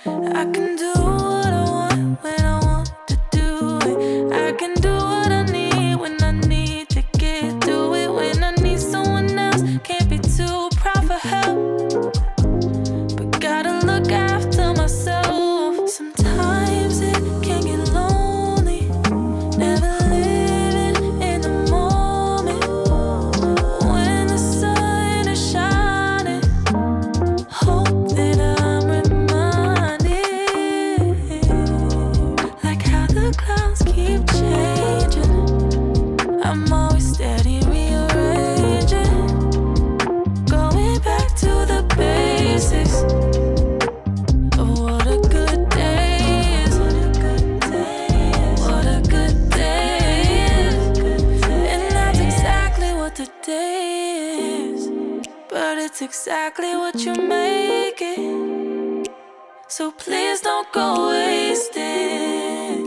I can do what I want when I want to do it. I can do what I need when I need to get through it. When I need someone else, can't be too proud for help, but gotta look after myself. Sometimes it can get lonely, never living in the moment. When the sun is shining, hope that I'm reminded, like how the clouds keep changing. I'm always steady rearranging, going back to the basics of what a good day is. What a good day is. And that's exactly what the day is. But it's exactly what you make it. So please don't go wasting.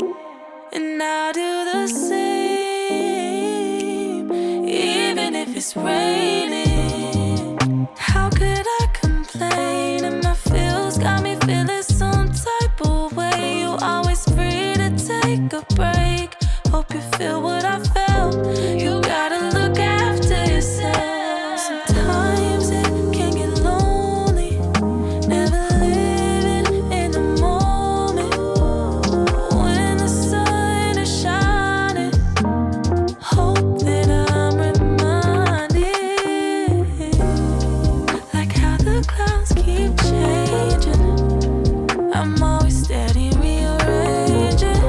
And I'll do the same, even if it's raining. How could I complain? And my feels got me feeling some type of way. You always free to take a break. Hope you feel what I felt. You gotta look after yourself. Sometimes it can get lonely, never living in the moment. When the sun is shining, hope that I'm reminded, like how the clouds keep changing. I'm always steady rearranging,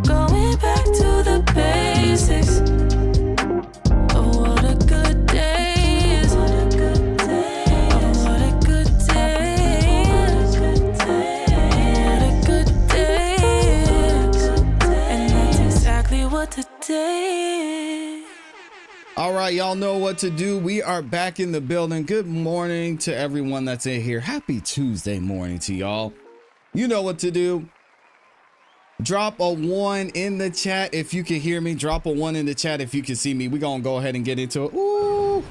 going back to the basics of what a good day is. Of what a good day is. What a good day is. And that's exactly what the day is. All right, y'all know what to do. We are back in the building. Good morning to everyone that's in here. Happy Tuesday morning to y'all. You know what to do. Drop a 1 in the chat if you can hear me. Drop a 1 in the chat if you can see me. We're going to go ahead and get into it. Ooh,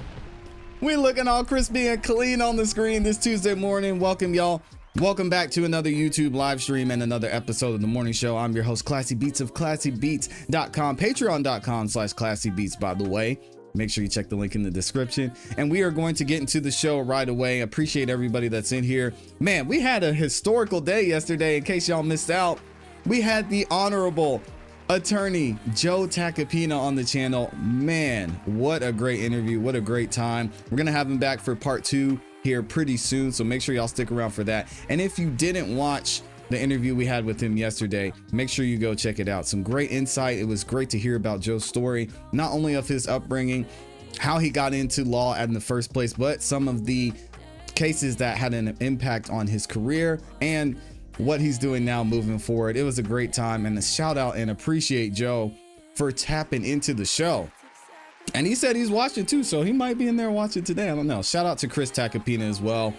we looking all crispy and clean on the screen this Tuesday morning. Welcome, y'all. Welcome back to another YouTube live stream and another episode of the morning show. I'm your host, Classy Beats of ClassyBeats.com, patreon.com/ClassyBeats, by the way. Make sure you check the link in the description. And we are going to get into the show right away. Appreciate everybody that's in here. Man, we had a historical day yesterday. In case y'all missed out, we had the Honorable Attorney Joe Tacopina on the channel. Man, what a great interview. What a great time. We're going to have him back for part 2 here pretty soon. So make sure y'all stick around for that. And if you didn't watch the interview we had with him yesterday, make sure you go check it out. Some great insight. It was great to hear about Joe's story, not only of his upbringing, how he got into law in the first place, but some of the cases that had an impact on his career and what he's doing now moving forward. It was a great time, and a shout out and appreciate Joe for tapping into the show. And he said he's watching too, so he might be in there watching today. I don't know. Shout out to Chris Tacopina as well,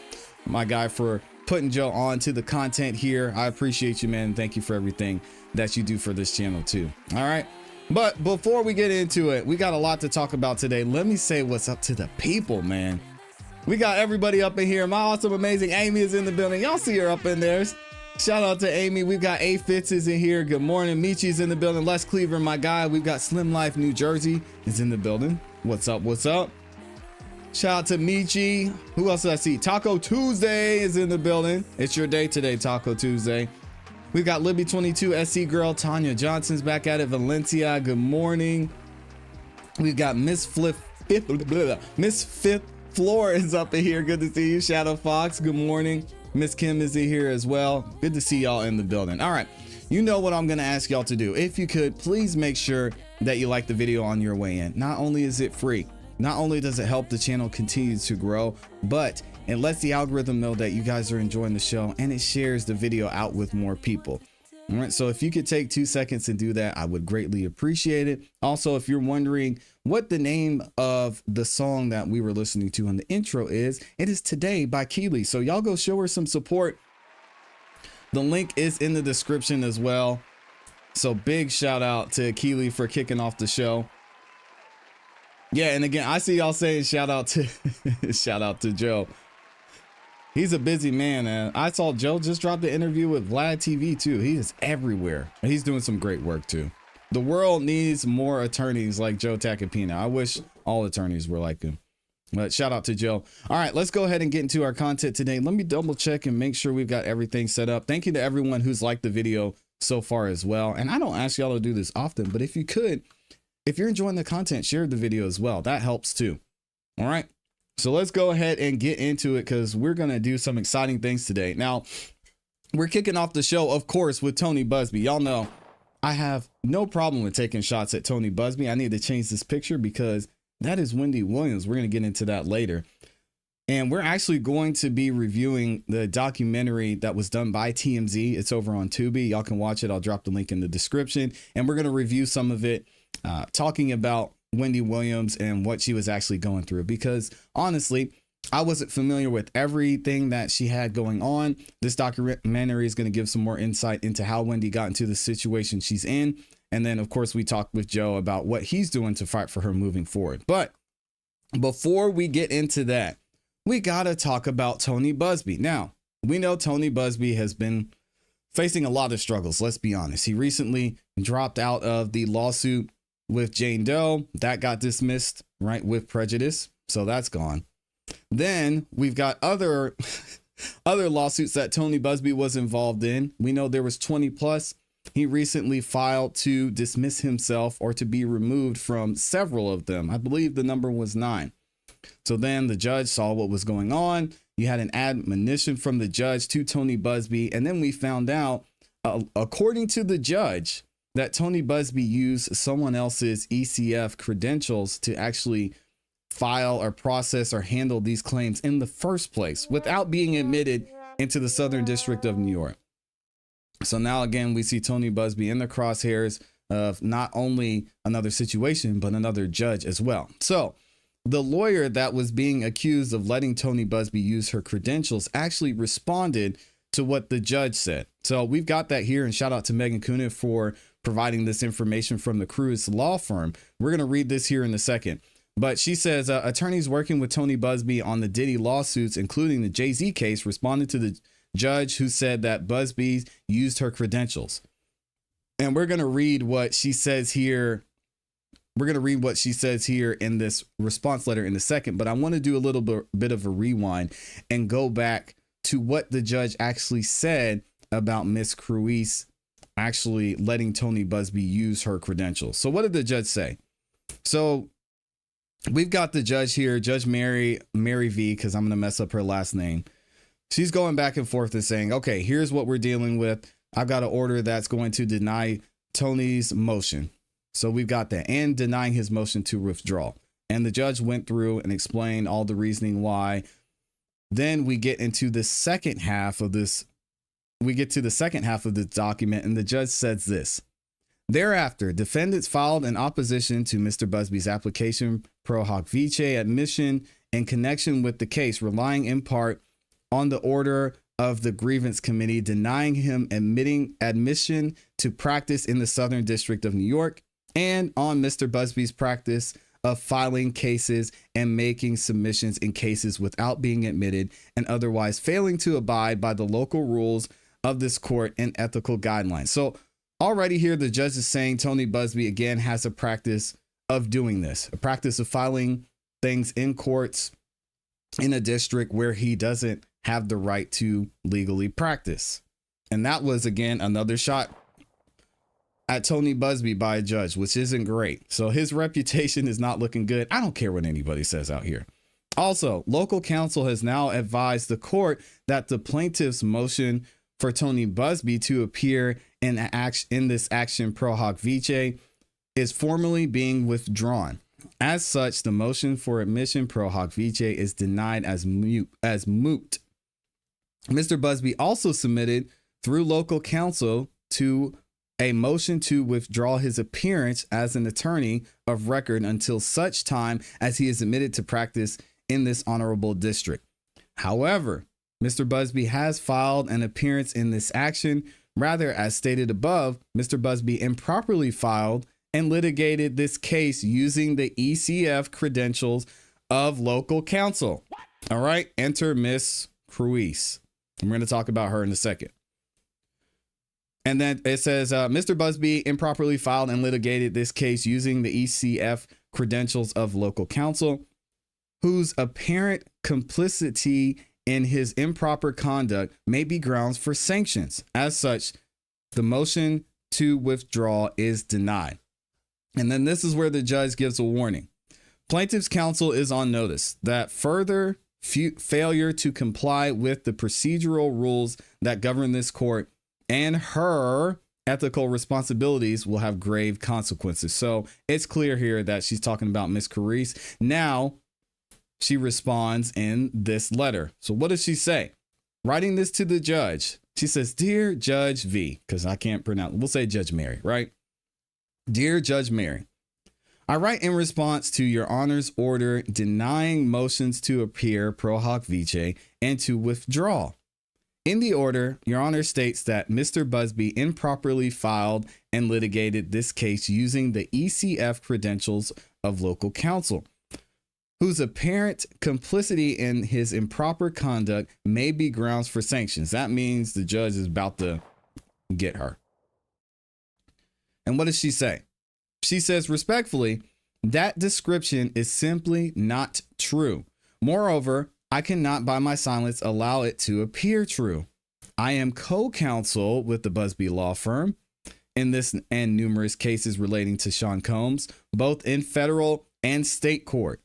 my guy, for putting Joe on to the content here. I appreciate you, man. Thank you for everything that you do for this channel too. All right. But before we get into it, we got a lot to talk about today. Let me say what's up to the people, man. We got everybody up in here. My awesome, amazing Amy is in the building. Y'all see her up in there. Shout out to Amy. We've got A Fitz is in here. Good morning. Michi's in the building. Les Cleaver, my guy. We've got Slim Life New Jersey is in the building. What's up? What's up? Shout out to Michi. Who else did I see? Taco Tuesday is in the building. It's your day today, Taco Tuesday. We've got Libby22, SC Girl. Tanya Johnson's back at it. Valencia, good morning. We've got Miss Fifth Floor is up in here. Good to see you. Shadow Fox, good morning. Miss Kim is in here as well. Good to see y'all in the building. All right. You know what I'm going to ask y'all to do. If you could, please make sure that you like the video on your way in. Not only is it free, not only does it help the channel continue to grow, but it lets the algorithm know that you guys are enjoying the show, and it shares the video out with more people. All right, so if you could take 2 seconds and do that, I would greatly appreciate it. Also, if you're wondering what the name of the song that we were listening to on the intro is, it is Today by Keely. So y'all go show her some support. The link is in the description as well. So big shout out to Keely for kicking off the show. Yeah, and again, I see y'all saying shout out to shout out to Joe. He's a busy man, and I saw Joe just dropped the interview with Vlad TV too. He is everywhere, and he's doing some great work too. The world needs more attorneys like Joe Tacopina. I wish all attorneys were like him. But shout out to Joe. All right, let's go ahead and get into our content today. Let me double check and make sure we've got everything set up. Thank you to everyone who's liked the video so far as well. And I don't ask y'all to do this often, but if you could, if you're enjoying the content, share the video as well. That helps too. All right. So let's go ahead and get into it because we're going to do some exciting things today. Now, we're kicking off the show, of course, with Tony Busby. Y'all know I have no problem with taking shots at Tony Busby. I need to change this picture because that is Wendy Williams. We're going to get into that later. And we're actually going to be reviewing the documentary that was done by TMZ. It's over on Tubi. Y'all can watch it. I'll drop the link in the description. And we're going to review some of it, talking about Wendy Williams and what she was actually going through, because honestly, I wasn't familiar with everything that she had going on. This documentary is going to give some more insight into how Wendy got into the situation she's in. And then, of course, we talked with Joe about what he's doing to fight for her moving forward. But before we get into that, we got to talk about Tony Busby. Now, we know Tony Busby has been facing a lot of struggles. Let's be honest. He recently dropped out of the lawsuit with Jane Doe. That got dismissed, right, with prejudice. So that's gone. Then we've got other lawsuits that Tony Busby was involved in. We know there was 20 plus. He recently filed to dismiss himself or to be removed from several of them. I believe the number was 9. So then the judge saw what was going on. You had an admonition from the judge to Tony Busby. And then we found out, according to the judge, that Tony Busby used someone else's ECF credentials to actually file or process or handle these claims in the first place without being admitted into the Southern District of New York. So now again, we see Tony Busby in the crosshairs of not only another situation, but another judge as well. So the lawyer that was being accused of letting Tony Busby use her credentials actually responded to what the judge said. So we've got that here, and shout out to Megan Cuniff for providing this information from the Cruz law firm. We're going to read this here in a second. But she says attorneys working with Tony Busby on the Diddy lawsuits, including the Jay-Z case, responded to the judge who said that Busby used her credentials. And we're going to read what she says here. We're going to read what she says here in this response letter in a second. But I want to do a little bit of a rewind and go back to what the judge actually said about Miss Cruz actually letting Tony Busby use her credentials. So what did the judge say? So we've got the judge here, Judge Mary V, because I'm going to mess up her last name. She's going back and forth and saying, okay, here's what we're dealing with. I've got an order that's going to deny Tony's motion. So we've got that, and denying his motion to withdraw. And the judge went through and explained all the reasoning why. Then we get into the second half of this. We get to the second half of the document, and the judge says this. Thereafter, defendants filed an opposition to Mr. Busby's application pro hoc vice admission in connection with the case, relying in part on the order of the grievance committee denying him admission to practice in the Southern District of New York, and on Mr. Busby's practice of filing cases and making submissions in cases without being admitted and otherwise failing to abide by the local rules of this court and ethical guidelines. So already here, the judge is saying Tony Busby again has a practice of doing this, a practice of filing things in courts in a district where he doesn't have the right to legally practice. And that was, again, another shot at Tony Busby by a judge, which isn't great. So his reputation is not looking good. I don't care what anybody says out here. Also, local counsel has now advised the court that the plaintiff's motion for Tony Busby to appear in this action pro hoc vice is formally being withdrawn. As such, the motion for admission pro hoc vice is denied as moot. Mr. Busby also submitted through local counsel to a motion to withdraw his appearance as an attorney of record until such time as he is admitted to practice in this honorable district. However, Mr. Busby has filed an appearance in this action. Rather, as stated above, Mr. Busby improperly filed and litigated this case using the ECF credentials of local counsel. All right, enter Miss Cruise. I'm going to talk about her in a second. And then it says, Mr. Busby improperly filed and litigated this case using the ECF credentials of local counsel, whose apparent complicity in his improper conduct may be grounds for sanctions. As such, the motion to withdraw is denied. And then this is where the judge gives a warning. Plaintiff's counsel is on notice that further failure to comply with the procedural rules that govern this court and her ethical responsibilities will have grave consequences. So it's clear here that she's talking about Miss Carice. Now she responds in this letter. So what does she say? Writing this to the judge, she says, Dear Judge V, because I can't pronounce, we'll say Judge Mary, right? Dear Judge Mary, I write in response to your Honor's order denying motions to appear pro hoc vice and to withdraw. In the order, Your Honor states that Mr. Busby improperly filed and litigated this case using the ECF credentials of local counsel, whose apparent complicity in his improper conduct may be grounds for sanctions. That means the judge is about to get her. And what does she say? She says, respectfully, that description is simply not true. Moreover, I cannot by my silence allow it to appear true. I am co-counsel with the Busby law firm in this and numerous cases relating to Sean Combs, both in federal and state court.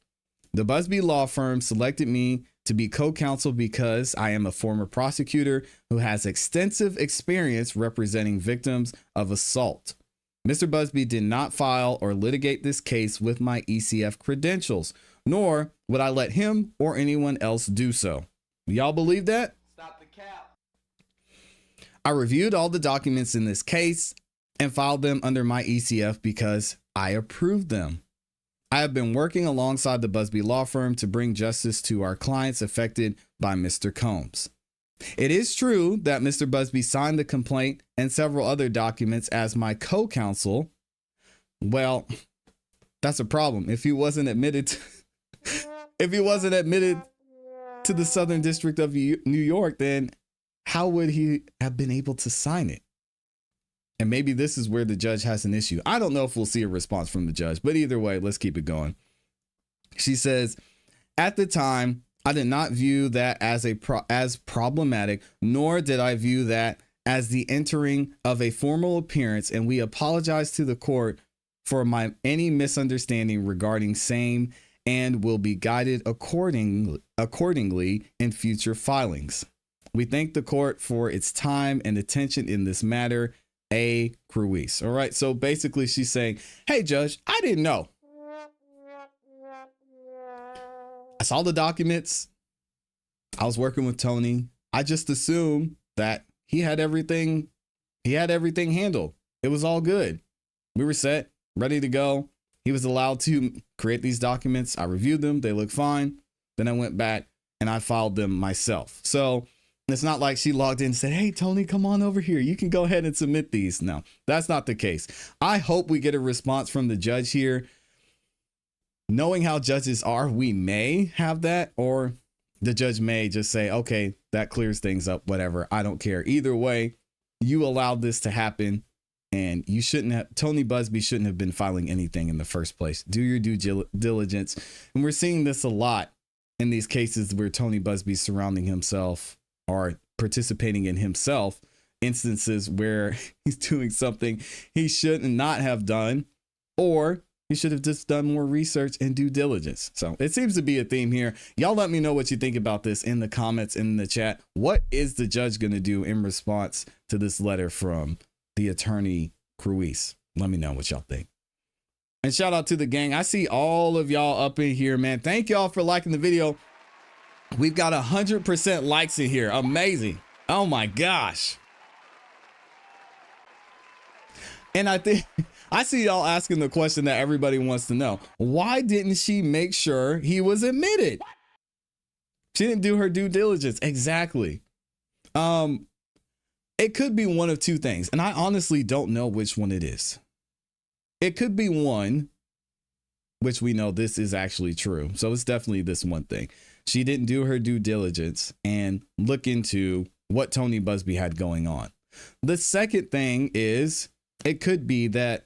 The Busby law firm selected me to be co-counsel because I am a former prosecutor who has extensive experience representing victims of assault. Mr. Busby did not file or litigate this case with my ECF credentials, nor would I let him or anyone else do so. Y'all believe that? Stop the cap. I reviewed all the documents in this case and filed them under my ECF because I approved them. I have been working alongside the Busby law firm to bring justice to our clients affected by Mr. Combs. It is true that Mr. Busby signed the complaint and several other documents as my co-counsel. Well, that's a problem. If he wasn't admitted to the Southern District of New York, then how would he have been able to sign it? And maybe this is where the judge has an issue. I don't know if we'll see a response from the judge, but either way, let's keep it going. She says, at the time, I did not view that as problematic, nor did I view that as the entering of a formal appearance, and we apologize to the court for any misunderstanding regarding same and will be guided accordingly in future filings. We thank the court for its time and attention in this matter. A. Cruise. All right. So basically she's saying, hey, judge, I didn't know. I saw the documents. I was working with Tony. I just assumed that he had everything handled. It was all good. We were set, ready to go. He was allowed to create these documents. I reviewed them. They look fine. Then I went back and I filed them myself. So it's not like she logged in and said, hey, Tony, come on over here. You can go ahead and submit these. No, that's not the case. I hope we get a response from the judge here. Knowing how judges are, we may have that, or the judge may just say, okay, that clears things up, whatever. I don't care. Either way, you allowed this to happen, and you shouldn't have. Tony Busby shouldn't have been filing anything in the first place. Do your due diligence. And we're seeing this a lot in these cases where Tony Busby's surrounding himself or participating in himself, instances where he's doing something he should not have done, or he should have just done more research and due diligence. So it seems to be a theme here. Y'all let me know what you think about this in the comments, in the chat. What is the judge going to do in response to this letter from the attorney Cruise? Let me know what y'all think. And shout out to the gang. I see all of y'all up in here, man. Thank y'all for liking the video. We've got 100% likes in here. Amazing. Oh my gosh. And I think I see y'all asking the question that everybody wants to know. Why didn't she make sure he was admitted? She didn't do her due diligence. Exactly. It could be one of two things, and I honestly don't know which one it is. It could be one, which we know this is actually true. So it's definitely this one thing. She didn't do her due diligence and look into what Tony Busby had going on. The second thing is it could be that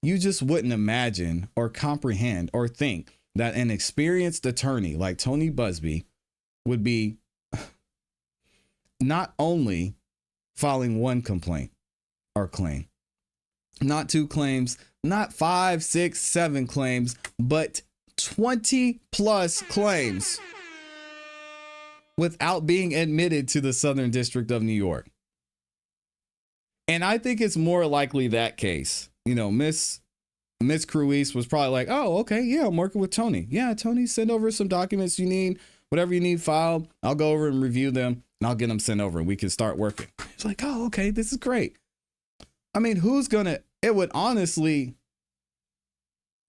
you just wouldn't imagine or comprehend or think that an experienced attorney like Tony Busby would be not only filing one complaint or claim, not two claims, not 5, 6, 7 claims, but 20 plus claims without being admitted to the Southern District of New York. And I think it's more likely that case. You know, Miss Cruise was probably like, oh, okay, yeah, I'm working with Tony. Yeah, Tony, send over some documents you need, whatever you need filed. I'll go over and review them and I'll get them sent over and we can start working. It's like, oh, okay, this is great. I mean, it would honestly,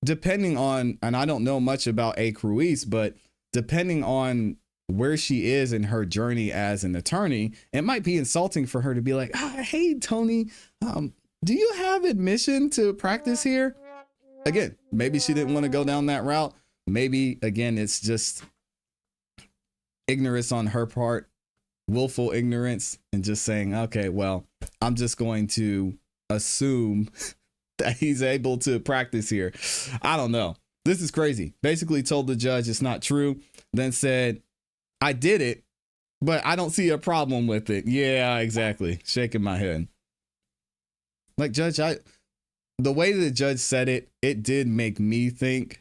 depending on, and I don't know much about A. Cruise, but depending on where she is in her journey as an attorney, it might be insulting for her to be like, hey, Tony, do you have admission to practice here? Again, maybe she didn't want to go down that route. Maybe, again, it's just ignorance on her part, willful ignorance, and just saying, okay, well, I'm just going to assume that he's able to practice here. I don't know. This is crazy. Basically told the judge it's not true, then said, I did it, but I don't see a problem with it. Yeah, exactly. Shaking my head. Like, Judge, the way the judge said it, it did make me think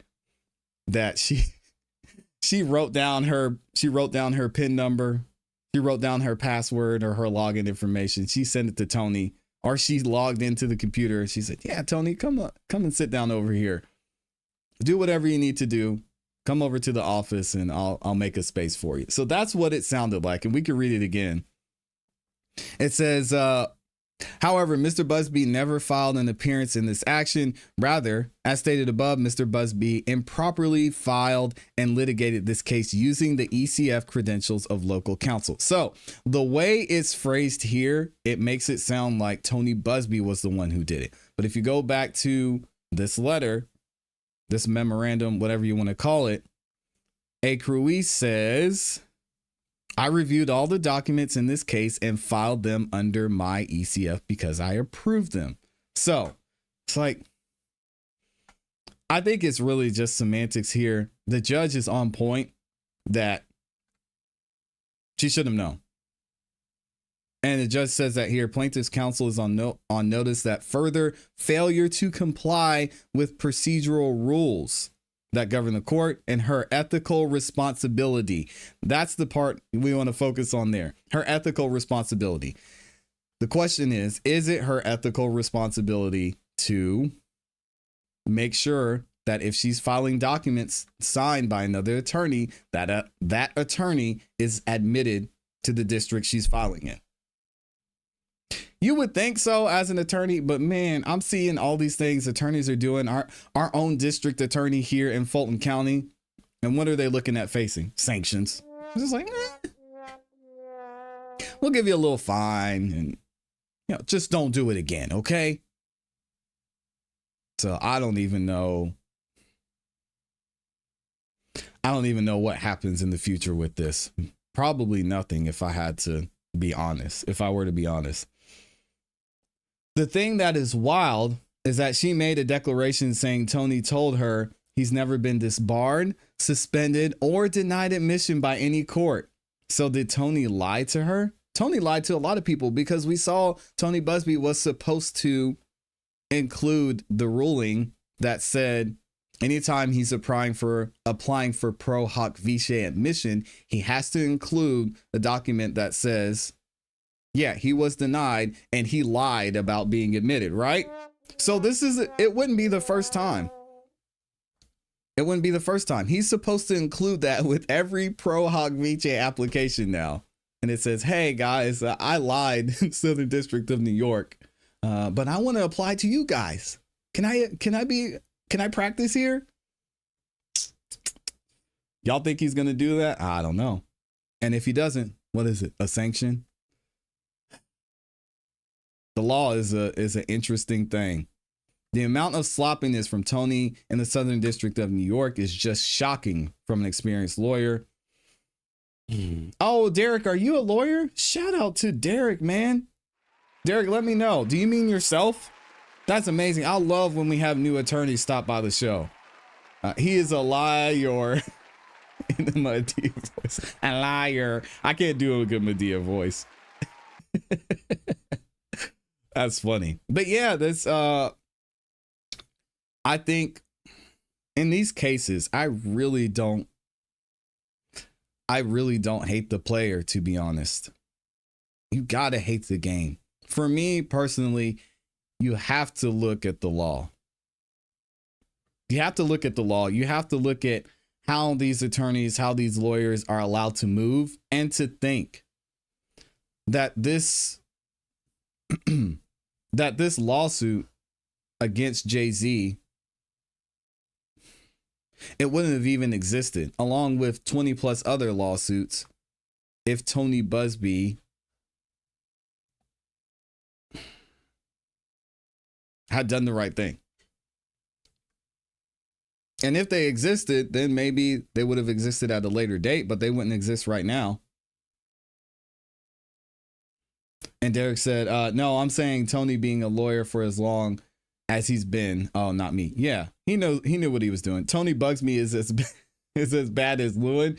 that she wrote down her PIN number, she wrote down her password or her login information. She sent it to Tony, or she logged into the computer and she said, yeah, Tony, come and sit down over here. Do whatever you need to do. Come over to the office and I'll make a space for you. So that's what it sounded like. And we can read it again. It says, however, Mr. Busby never filed an appearance in this action. Rather, as stated above, Mr. Busby improperly filed and litigated this case using the ECF credentials of local counsel. So the way it's phrased here, it makes it sound like Tony Busby was the one who did it. But if you go back to this letter, this memorandum, whatever you want to call it, A. Cruise says, I reviewed all the documents in this case and filed them under my ECF because I approved them. So it's like, I think it's really just semantics here. The judge is on point that she should have known. And the judge says that here, plaintiff's counsel is on notice that further failure to comply with procedural rules that govern the court and her ethical responsibility. That's the part we want to focus on there. Her ethical responsibility. The question is it her ethical responsibility to make sure that if she's filing documents signed by another attorney, that that attorney is admitted to the district she's filing in? You would think so as an attorney, but man, I'm seeing all these things attorneys are doing. Our own district attorney here in Fulton County. And what are they looking at facing? Sanctions. It's just like, we'll give you a little fine and, just don't do it again. Okay. So I don't even know what happens in the future with this. Probably nothing if I were to be honest. The thing that is wild is that she made a declaration saying Tony told her he's never been disbarred, suspended, or denied admission by any court. So did Tony lie to her? Tony lied to a lot of people because we saw Tony Busby was supposed to include the ruling that said anytime he's applying for pro hoc vice admission, he has to include a document that says, yeah, he was denied and he lied about being admitted, right? So it wouldn't be the first time. It wouldn't be the first time. He's supposed to include that with every pro hoc vice application now. And it says, hey guys, I lied in Southern District of New York, but I want to apply to you guys. Can I practice here? Y'all think he's going to do that? I don't know. And if he doesn't, what is it? A sanction? The law is an interesting thing. The amount of sloppiness from Tony in the Southern District of New York is just shocking from an experienced lawyer. Oh, Derek, are you a lawyer? Shout out to Derek, man. Derek, let me know. Do you mean yourself? That's amazing. I love when we have new attorneys stop by the show. He is a liar. In the Medea voice. A liar. I can't do a good Medea voice. That's funny. But yeah, this I think in these cases, I really don't hate the player, to be honest. You gotta hate the game. For me personally, you have to look at the law. You have to look at the law. You have to look at how these attorneys, how these lawyers are allowed to move, and to think that this that this lawsuit against Jay-Z, it wouldn't have even existed, along with 20 plus other lawsuits, if Tony Busby had done the right thing. And if they existed, then maybe they would have existed at a later date, but they wouldn't exist right now. And Derek said, no, I'm saying Tony being a lawyer for as long as he's been. Oh, not me. Yeah, he knew what he was doing. Tony Bugsby is as bad as Lewin.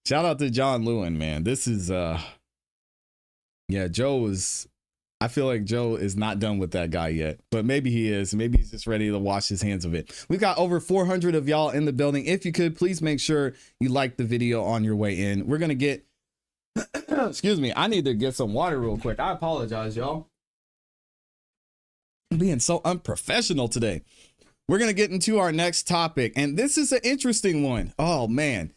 Shout out to John Lewin, man. This is yeah, I feel like Joe is not done with that guy yet, but maybe he is. Maybe he's just ready to wash his hands of it. We've got over 400 of y'all in the building. If you could, please make sure you like the video on your way in. We're going to get, excuse me, I need to get some water real quick. I apologize, y'all. I'm being so unprofessional today. We're going to get into our next topic, and this is an interesting one. Oh, man.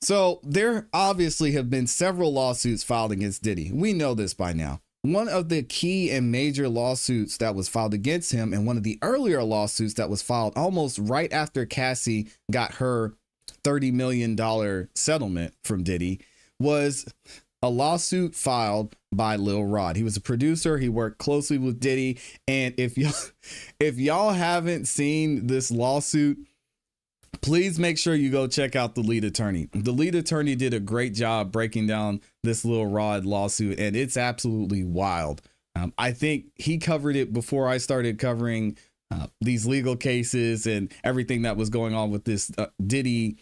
So there obviously have been several lawsuits filed against Diddy. We know this by now. One of the key and major lawsuits that was filed against him, and one of the earlier lawsuits that was filed almost right after Cassie got her $30 million settlement from Diddy, was a lawsuit filed by Lil Rod. He was a producer. He worked closely with Diddy. And if y'all haven't seen this lawsuit, please make sure you go check out the lead attorney. The lead attorney did a great job breaking down this Lil Rod lawsuit, and it's absolutely wild. I think he covered it before I started covering these legal cases and everything that was going on with this Diddy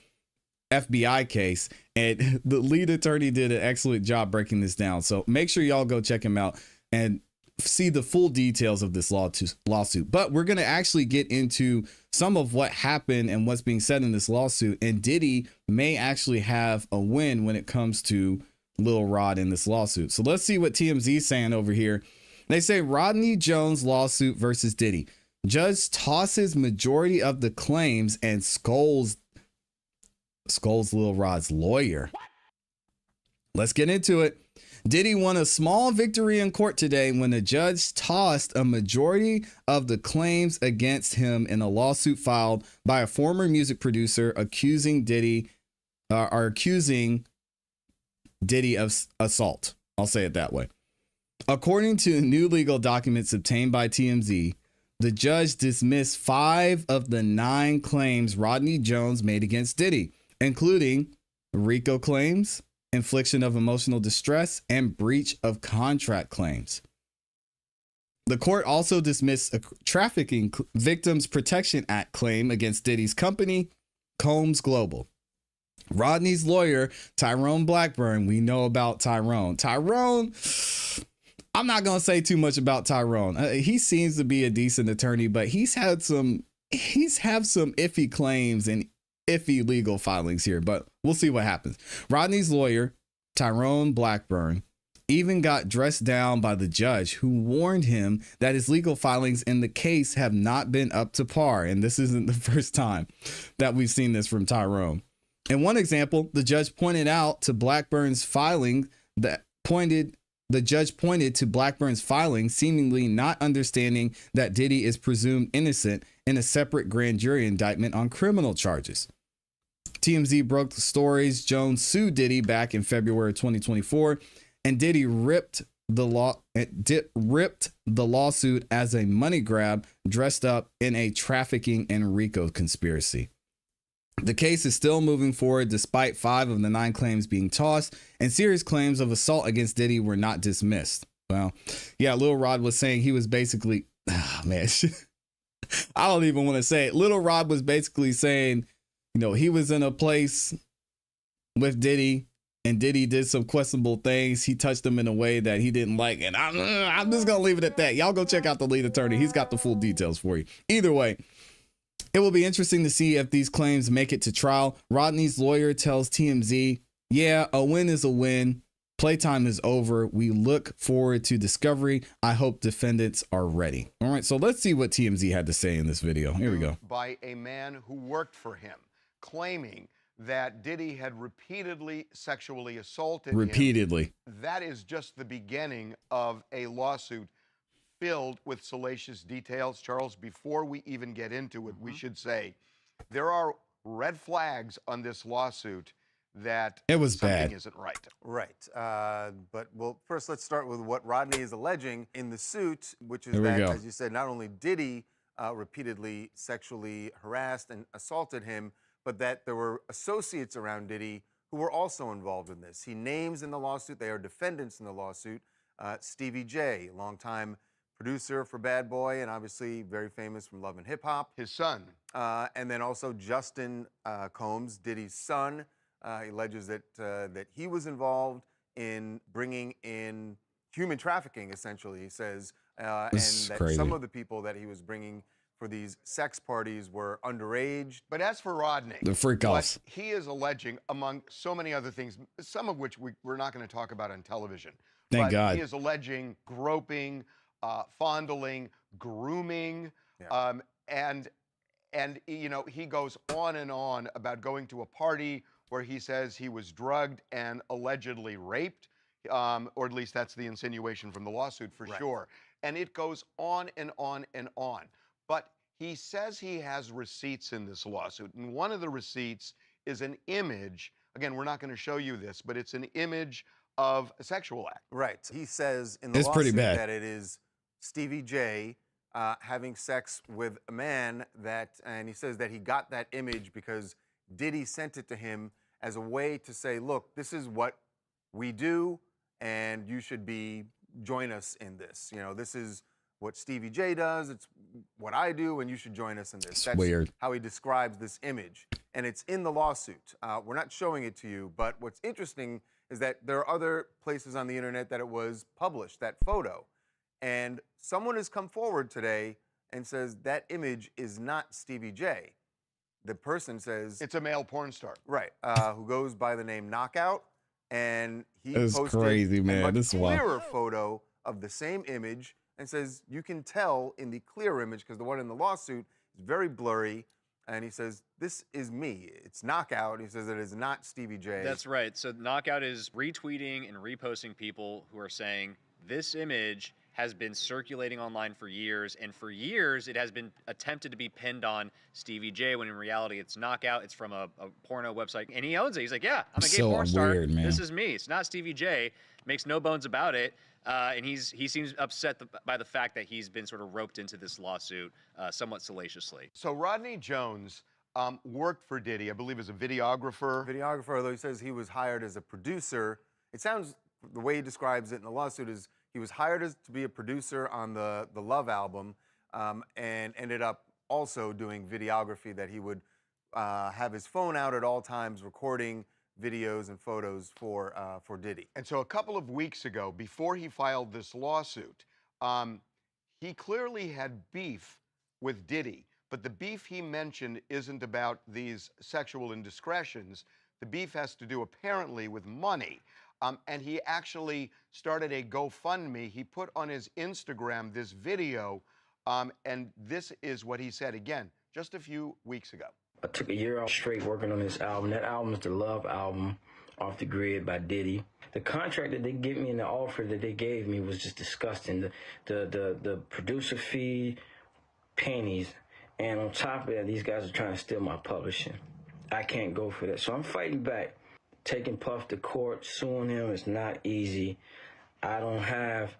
FBI case. And the lead attorney did an excellent job breaking this down. So make sure y'all go check him out and see the full details of this lawsuit. But we're going to actually get into some of what happened and what's being said in this lawsuit. And Diddy may actually have a win when it comes to Lil Rod in this lawsuit. So let's see what TMZ is saying over here. They say Rodney Jones lawsuit versus Diddy. Judge tosses majority of the claims and scolds Lil Rod's lawyer. Let's get into it. Diddy won a small victory in court today when the judge tossed a majority of the claims against him in a lawsuit filed by a former music producer accusing Diddy of assault. I'll say it that way. According to new legal documents obtained by TMZ, the judge dismissed 5 of the 9 claims Rodney Jones made against Diddy, including RICO claims, infliction of emotional distress, and breach of contract claims. The court also dismissed a Trafficking Victims Protection Act claim against Diddy's company, Combs Global. Rodney's lawyer, Tyrone Blackburn, we know about Tyrone. I'm not going to say too much about Tyrone. He seems to be a decent attorney, but he's had some iffy claims and iffy legal filings here, but we'll see what happens. Rodney's lawyer, Tyrone Blackburn, even got dressed down by the judge, who warned him that his legal filings in the case have not been up to par. And this isn't the first time that we've seen this from Tyrone. In one example, the judge pointed to Blackburn's filing, seemingly not understanding that Diddy is presumed innocent in a separate grand jury indictment on criminal charges. TMZ broke the stories. Jones sued Diddy back in February 2024, and Diddy ripped the lawsuit as a money grab dressed up in a trafficking and RICO conspiracy. The case is still moving forward despite 5 of the 9 claims being tossed, and serious claims of assault against Diddy were not dismissed. Well, yeah, Lil Rod was saying he was basically, man, I don't even want to say it. Lil Rod was basically saying, you know, he was in a place with Diddy, and Diddy did some questionable things. He touched him in a way that he didn't like, and I'm just going to leave it at that. Y'all go check out the lead attorney. He's got the full details for you. Either way, it will be interesting to see if these claims make it to trial. Rodney's lawyer tells TMZ, yeah, a win is a win. Playtime is over. We look forward to discovery. I hope defendants are ready. All right, so let's see what TMZ had to say in this video. Here we go. By a man who worked for him, claiming that Diddy had repeatedly sexually assaulted him. That is just the beginning of a lawsuit filled with salacious details. Charles, before we even get into it, we should say there are red flags on this lawsuit that it was something bad. Isn't right. Right. But well, first let's start with what Rodney is alleging in the suit, which is Here we that, go. as you said, not only Diddy repeatedly sexually harassed and assaulted him, but that there were associates around Diddy who were also involved in this. He names in the lawsuit, they are defendants in the lawsuit, Stevie J, longtime producer for Bad Boy and obviously very famous from Love and Hip Hop. His son. And then also Justin Combs, Diddy's son. He alleges that that he was involved in bringing in human trafficking, essentially, he says, and that crazy. some of the people that he was bringing for these sex parties were underage. But as for Rodney, The freak offs. what he is alleging, among so many other things, some of which we're not going to talk about on television. Thank but God. He is alleging groping, fondling, grooming, and you know, he goes on and on about going to a party where he says he was drugged and allegedly raped, or at least that's the insinuation from the lawsuit for sure. And it goes on and on and on. But he says he has receipts in this lawsuit, and one of the receipts is an image. Again, we're not going to show you this, but it's an image of a sexual act. Right. He says in the It's pretty lawsuit bad. that it is Stevie J having sex with a man and he says that he got that image because Diddy sent it to him as a way to say, look, this is what we do, and you should join us in this. You know, this is what Stevie J does, it's what I do, and you should join us in this. That's weird. how he describes this image. And it's in the lawsuit. We're not showing it to you, but what's interesting is that there are other places on the internet that it was published, that photo. And someone has come forward today and says that image is not Stevie J. The person says It's a male porn star. right, who goes by the name Knockout, and he That's posted crazy, man. a much This is wild. clearer photo of the same image and says you can tell in the clear image because the one in the lawsuit is very blurry, and he says this is me. It's Knockout. He says it is not Stevie J. That's right. So Knockout is retweeting and reposting people who are saying this image has been circulating online for years, and for years it has been attempted to be pinned on Stevie J, when in reality it's Knockout. It's from a porno website, and he owns it. He's like, yeah, I'm a gay So porn star. weird, man. This is me. It's not Stevie J. Makes no bones about it. And he seems upset by the fact that he's been sort of roped into this lawsuit somewhat salaciously. So Rodney Jones worked for Diddy, I believe, as a videographer. Videographer, although he says he was hired as a producer. It sounds, the way he describes it in the lawsuit is he was hired to be a producer on the Love album, and ended up also doing videography, that he would have his phone out at all times recording videos and photos for Diddy. And so a couple of weeks ago, before he filed this lawsuit, he clearly had beef with Diddy. But the beef he mentioned isn't about these sexual indiscretions. The beef has to do apparently with money. And he actually started a GoFundMe. He put on his Instagram this video, and this is what he said again, just a few weeks ago. I took a year off straight working on this album. That album is the Love album, Off the Grid by Diddy. The contract that they gave me and the offer that they gave me was just disgusting. The producer fee, pennies, and on top of that, these guys are trying to steal my publishing. I can't go for that, so I'm fighting back. Taking Puff to court, suing him is not easy. I don't have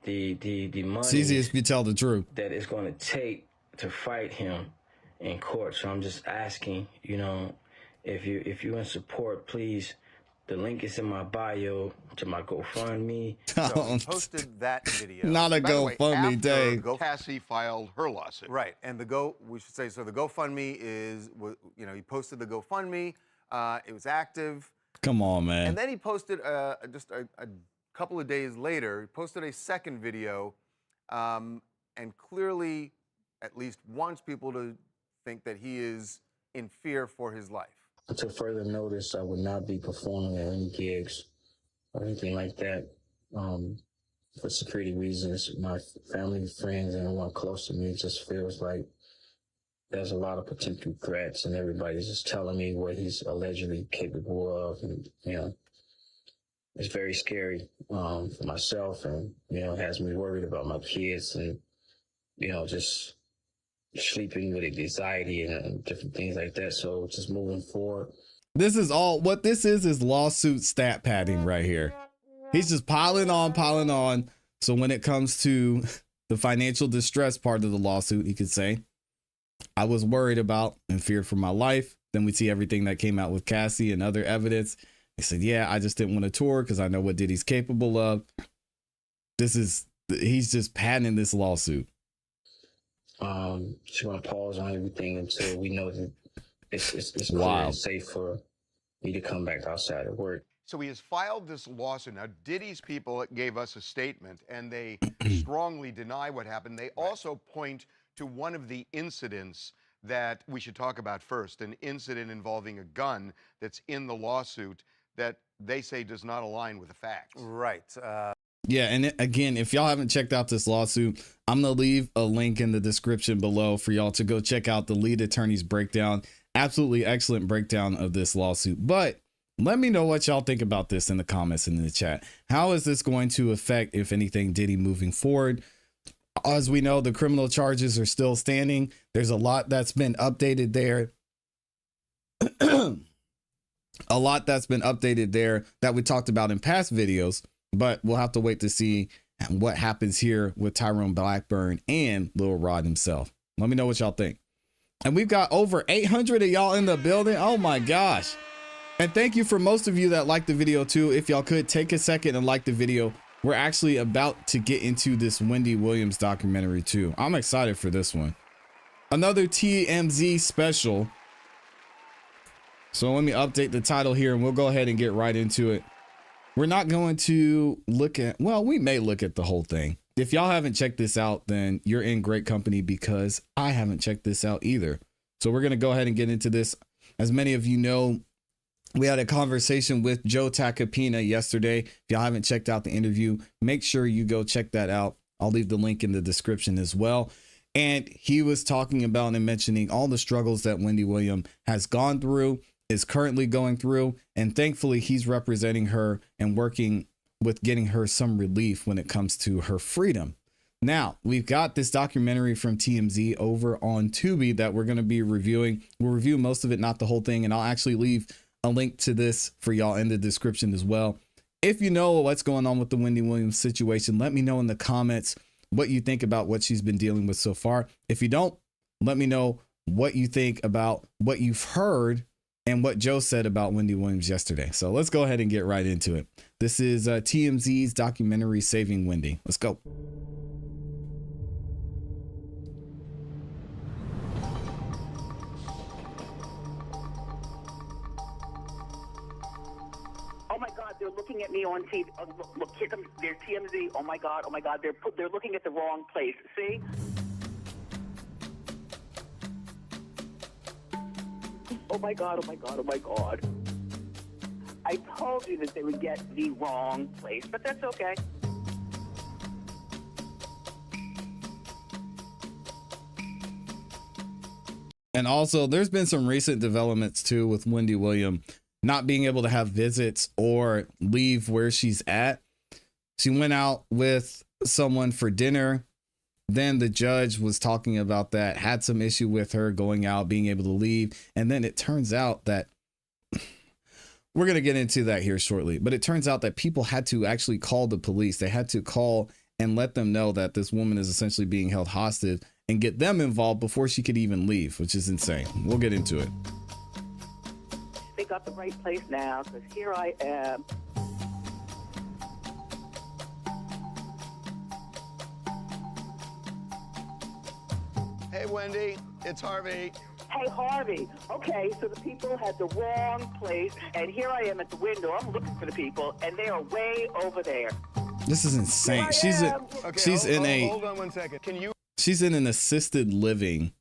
the money. It's easy if you tell the truth. That it's going to take to fight him. in court. So I'm just asking, you know, if you're in support, please. The link is in my bio to my GoFundMe. So he posted that video. Not a By the way, GoFundMe after day. Cassie filed her lawsuit. Right, and we should say, so the GoFundMe is, you know, he posted the GoFundMe. It was active. Come on, man. And then he posted, just a couple of days later, he posted a second video, and clearly at least wants people to think that he is in fear for his life. Until further notice, I would not be performing at any gigs or anything like that for security reasons. My family, friends, and everyone close to me just feels like there's a lot of potential threats, and everybody's just telling me what he's allegedly capable of. And, you know, it's very scary for myself, and, you know, it has me worried about my kids and, you know, just sleeping with anxiety and different things like that. So just moving forward. This is all what this is lawsuit stat padding right here. He's just piling on. So when it comes to the financial distress part of the lawsuit, he could say, I was worried about and feared for my life. Then we see everything that came out with Cassie and other evidence. He said, yeah, I just didn't want to tour because I know what Diddy's capable of. He's just padding this lawsuit. Just want to pause on everything until we know that it's clear Wow. and safe for me to come back outside of work. So he has filed this lawsuit. Now, Diddy's people gave us a statement, and they strongly deny what happened. They also point to one of the incidents that we should talk about first, an incident involving a gun that's in the lawsuit that they say does not align with the facts. Right. Yeah, and again, if y'all haven't checked out this lawsuit, I'm going to leave a link in the description below for y'all to go check out the lead attorney's breakdown. Absolutely excellent breakdown of this lawsuit. But let me know what y'all think about this in the comments and in the chat. How is this going to affect, if anything, Diddy moving forward? As we know, the criminal charges are still standing. There's a lot that's been updated there. A lot that's been updated there that we talked about in past videos. But we'll have to wait to see what happens here with Tyrone Blackburn and Lil Rod himself. Let me know what y'all think. And we've got over 800 of y'all in the building. Oh my gosh. And thank you for most of you that liked the video too. If y'all could take a second and like the video. We're actually about to get into this Wendy Williams documentary too. I'm excited for this one. Another TMZ special. So let me update the title here and we'll go ahead and get right into it. We're not going to look at, well, we may look at the whole thing. If y'all haven't checked this out, then you're in great company because I haven't checked this out either. So we're going to go ahead and get into this. As many of you know, we had a conversation with Joe Tacopina yesterday. If y'all haven't checked out the interview, make sure you go check that out. I'll leave the link in the description as well. And he was talking about and mentioning all the struggles that Wendy Williams has gone through, is currently going through, and thankfully he's representing her and working with getting her some relief when it comes to her freedom. Now, we've got this documentary from TMZ over on Tubi that we're going to be reviewing. We'll review most of it, not the whole thing, and I'll actually leave a link to this for y'all in the description as well. If you know what's going on with the Wendy Williams situation, let me know in the comments what you think about what she's been dealing with so far. If you don't, let me know what you think about what you've heard and what Joe said about Wendy Williams yesterday. So let's go ahead and get right into it. This is TMZ's documentary, Saving Wendy. Let's go. Oh my God, they're looking at me on TV. Look, here comes their TMZ. Oh my God, they're looking at the wrong place. See? Oh my God. I told you that they would get the wrong place, but that's okay. And also, there's been some recent developments too with Wendy Williams not being able to have visits or leave where she's at. She went out with someone for dinner. Then the judge was talking about that, had some issue with her going out, being able to leave. And then it turns out that we're going to get into that here shortly. But it turns out that people had to actually call the police. They had to call and let them know that this woman is essentially being held hostage and get them involved before she could even leave, which is insane. We'll get into it. They got the right place now, because here I am. Hey, Wendy, it's Harvey. Hey, Harvey. Okay, so the people had the wrong place, and here I am at the window. I'm looking for the people, and they are way over there. This is insane. Hold on 1 second. Can you? She's in an assisted living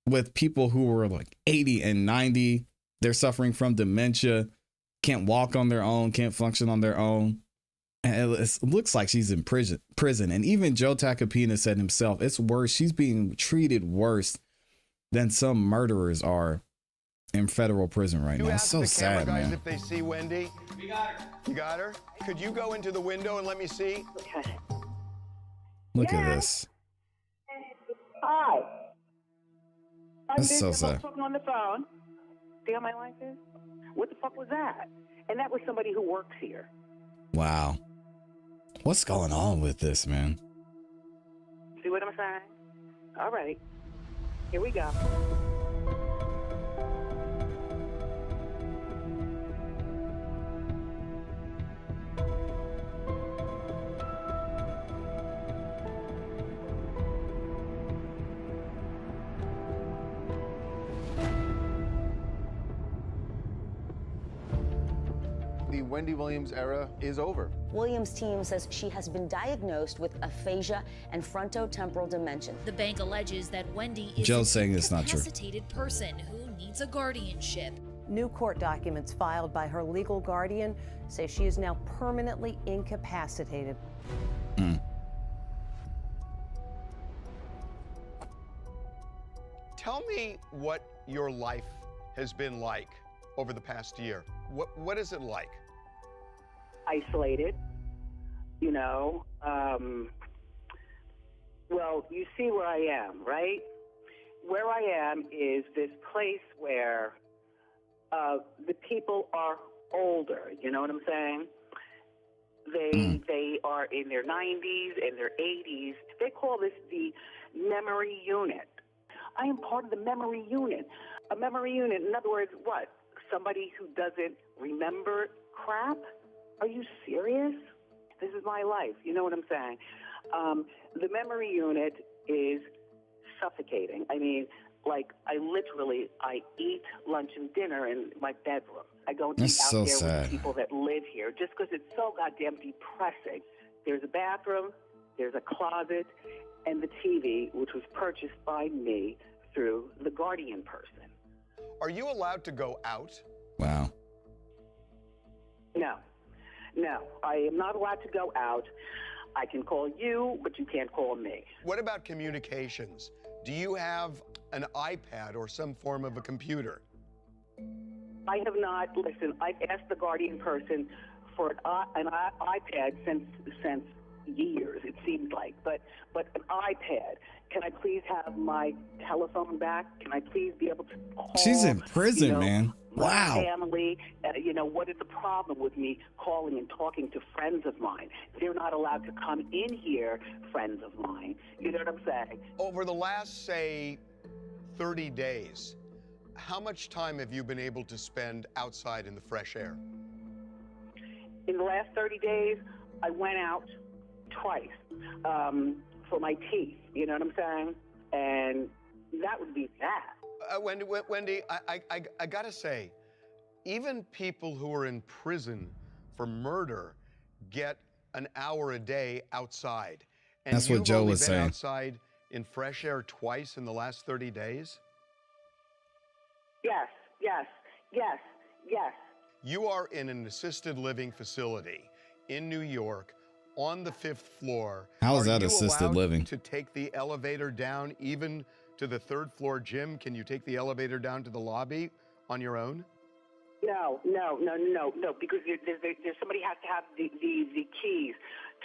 with people who were like 80 and 90. They're suffering from dementia, can't walk on their own, can't function on their own. And it looks like she's in prison. And even Joe Tacopina said himself, it's worse. She's being treated worse than some murderers are in federal prison right now. It's so sad, guys, man. if they see Wendy. We got her. You got her? Could you go into the window and let me see? Okay. Look at this. Hi. That's so sad. I'm talking on the phone. See how my life is? What the fuck was that? And that was somebody who works here. Wow. What's going on with this, man? See what I'm saying? All right. Here we go. The Wendy Williams era is over. Williams' team says she has been diagnosed with aphasia and frontotemporal dementia. The bank alleges that Wendy is Joe's an saying it's not true. incapacitated person who needs a guardianship. New court documents filed by her legal guardian say she is now permanently incapacitated. Tell me what your life has been like over the past year. What is it like? Isolated, you know. Well, you see where I am, right? Where I am is this place where the people are older, you know what I'm saying? They are in their 90s and their 80s. They call this the memory unit. I am part of the memory unit. A memory unit, in other words, what? Somebody who doesn't remember crap? Are you serious? This is my life. You know what I'm saying? The memory unit is suffocating. I mean, like, I eat lunch and dinner in my bedroom. I don't eat That's out so there sad. with people that live here just because it's so goddamn depressing. There's a bathroom, there's a closet, and the TV, which was purchased by me through the guardian person. Are you allowed to go out? Wow. No, I am not allowed to go out. I can call you, but you can't call me. What about communications? Do you have an iPad or some form of a computer? I have not. Listen, I've asked the guardian person for an iPad since years, it seems like, but an iPad. Can I please have my telephone back? Can I please be able to call? She's in prison, man. My Wow. family, what is the problem with me calling and talking to friends of mine? They're not allowed to come in here, friends of mine. You know what I'm saying? Over the last, say, 30 days, how much time have you been able to spend outside in the fresh air? In the last 30 days, I went out twice for my teeth. You know what I'm saying? And that would be that. Wendy, I gotta say, even people who are in prison for murder get an hour a day outside. And That's what you've Joe only was been saying. outside in fresh air twice in the last 30 days? Yes. You are in an assisted living facility in New York on the 5th floor. How is Are that you assisted allowed living? to take the elevator down even to the 3rd floor gym? Can you take the elevator down to the lobby on your own? No, because there's somebody has to have the keys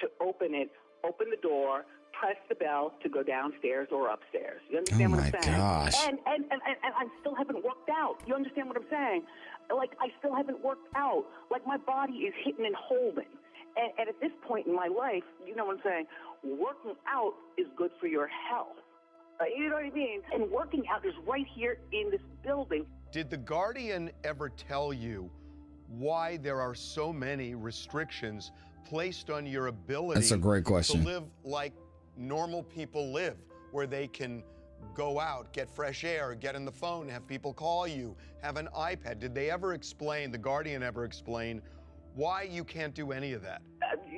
to open the door, press the bell to go downstairs or upstairs. You understand what I'm saying? Gosh. And I still haven't worked out. You understand what I'm saying? Like, I still haven't worked out. Like, my body is hitting and holding. And at this point in my life, you know what I'm saying, working out is good for your health. You know what I mean? And working out is right here in this building. Did The Guardian ever tell you why there are so many restrictions placed on your ability That's a great question. to live like normal people live, where they can go out, get fresh air, get on the phone, have people call you, have an iPad? Did they ever explain, The Guardian ever explain, why you can't do any of that?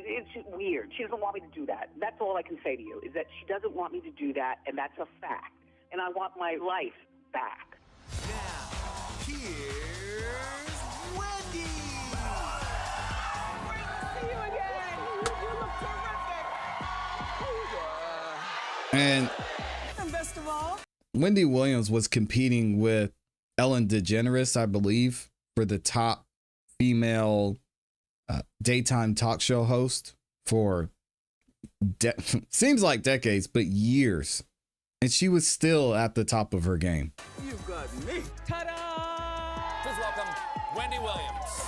It's weird. She doesn't want me to do that. That's all I can say to you, is that she doesn't want me to do that, and that's a fact. And I want my life back. Now, here's Wendy. Great to see you again. You look terrific. And Best of all, Wendy Williams was competing with Ellen DeGeneres, I believe, for the top female daytime talk show host for seems like decades, but years. And she was still at the top of her game. You got me. ta-da! Please welcome Wendy Williams.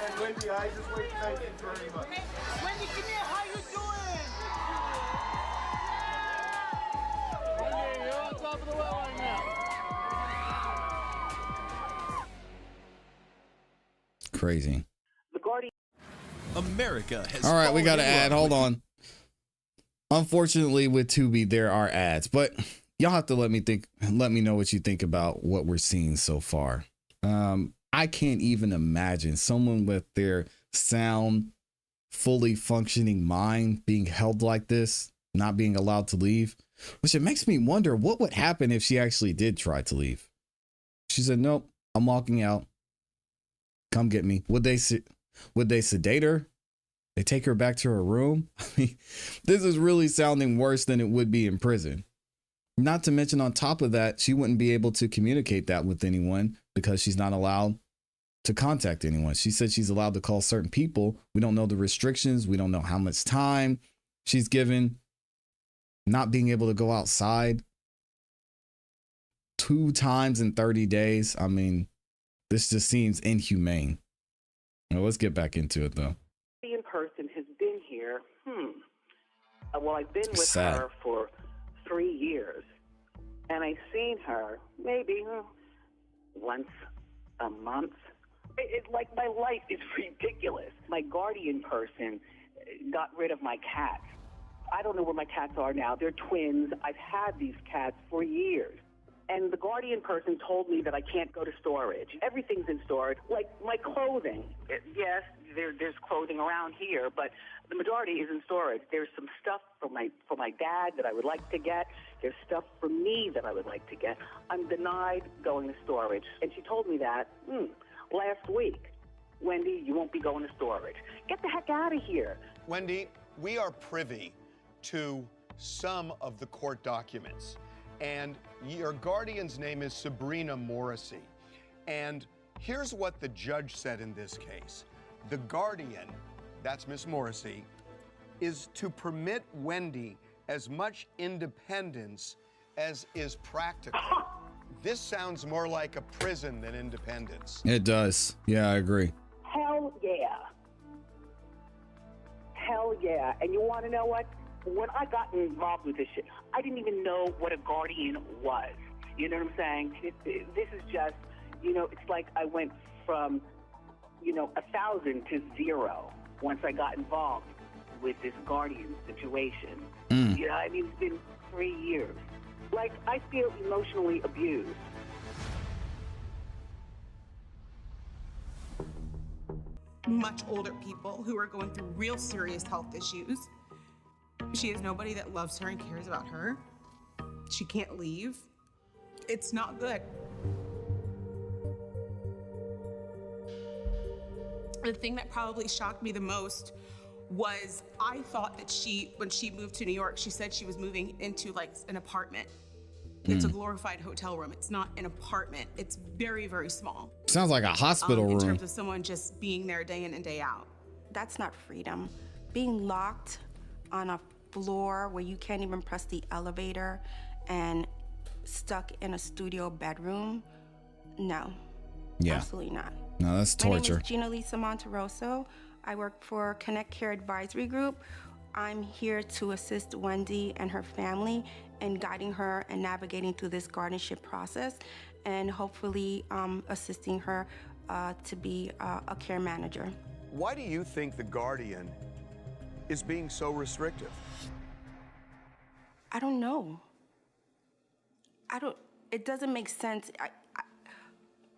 And Wendy, I just want to thank you very much. Wendy, come here. How you doing? Wendy, you're on top of the well right now. Crazy. The Guardian. America has. All right, we got to fallen in add. love Hold with on. Unfortunately, with Tubi, there are ads, but y'all have to let me know what you think about what we're seeing so far. I can't even imagine someone with their sound, fully functioning mind being held like this, not being allowed to leave, which it makes me wonder what would happen if she actually did try to leave. She said, "Nope, I'm walking out. Come get me." Would they sedate her? They take her back to her room? I mean, this is really sounding worse than it would be in prison. Not to mention, on top of that, she wouldn't be able to communicate that with anyone because she's not allowed to contact anyone. She said she's allowed to call certain people. We don't know the restrictions. We don't know how much time she's given. Not being able to go outside 2 times in 30 days. I mean, this just seems inhumane. Well, let's get back into it, though. In person has been here. Well, I've been with Sad. her for 3 years, and I've seen her maybe once a month. It's like my life is ridiculous. My guardian person got rid of my cats. I don't know where my cats are now. They're twins. I've had these cats for years. And the guardian person told me that I can't go to storage. Everything's in storage, like my clothing. Yes, there's clothing around here, but the majority is in storage. There's some stuff for my dad that I would like to get. There's stuff for me that I would like to get. I'm denied going to storage. And she told me that last week. Wendy, you won't be going to storage. Get the heck out of here. Wendy, we are privy to some of the court documents, and your guardian's name is Sabrina Morrissey. And here's what the judge said in this case. The guardian, that's Miss Morrissey, is to permit Wendy as much independence as is practical. This sounds more like a prison than independence. It does. Yeah, I agree. Hell yeah. Hell yeah. And you want to know what? When I got involved with this shit, I didn't even know what a guardian was. You know what I'm saying? This is just, it's like I went from, 1,000 to 0 once I got involved with this guardian situation. It's been 3 years. Like, I feel emotionally abused. Much older people who are going through real serious health issues. She has nobody that loves her and cares about her. She can't leave. It's not good. The thing that probably shocked me the most was I thought that when she moved to New York, she said she was moving into like an apartment. It's a glorified hotel room. It's not an apartment. It's very, very small. Sounds like a hospital room. In terms of someone just being there day in and day out. That's not freedom. Being locked on a floor where you can't even press the elevator and stuck in a studio bedroom, no. Yeah. Absolutely not. No, that's torture. My name is Gina Lisa Monterosso. I work for Connect Care Advisory Group. I'm here to assist Wendy and her family in guiding her and navigating through this guardianship process, and hopefully assisting her to be a care manager. Why do you think the Guardian is being so restrictive? I don't know. It doesn't make sense.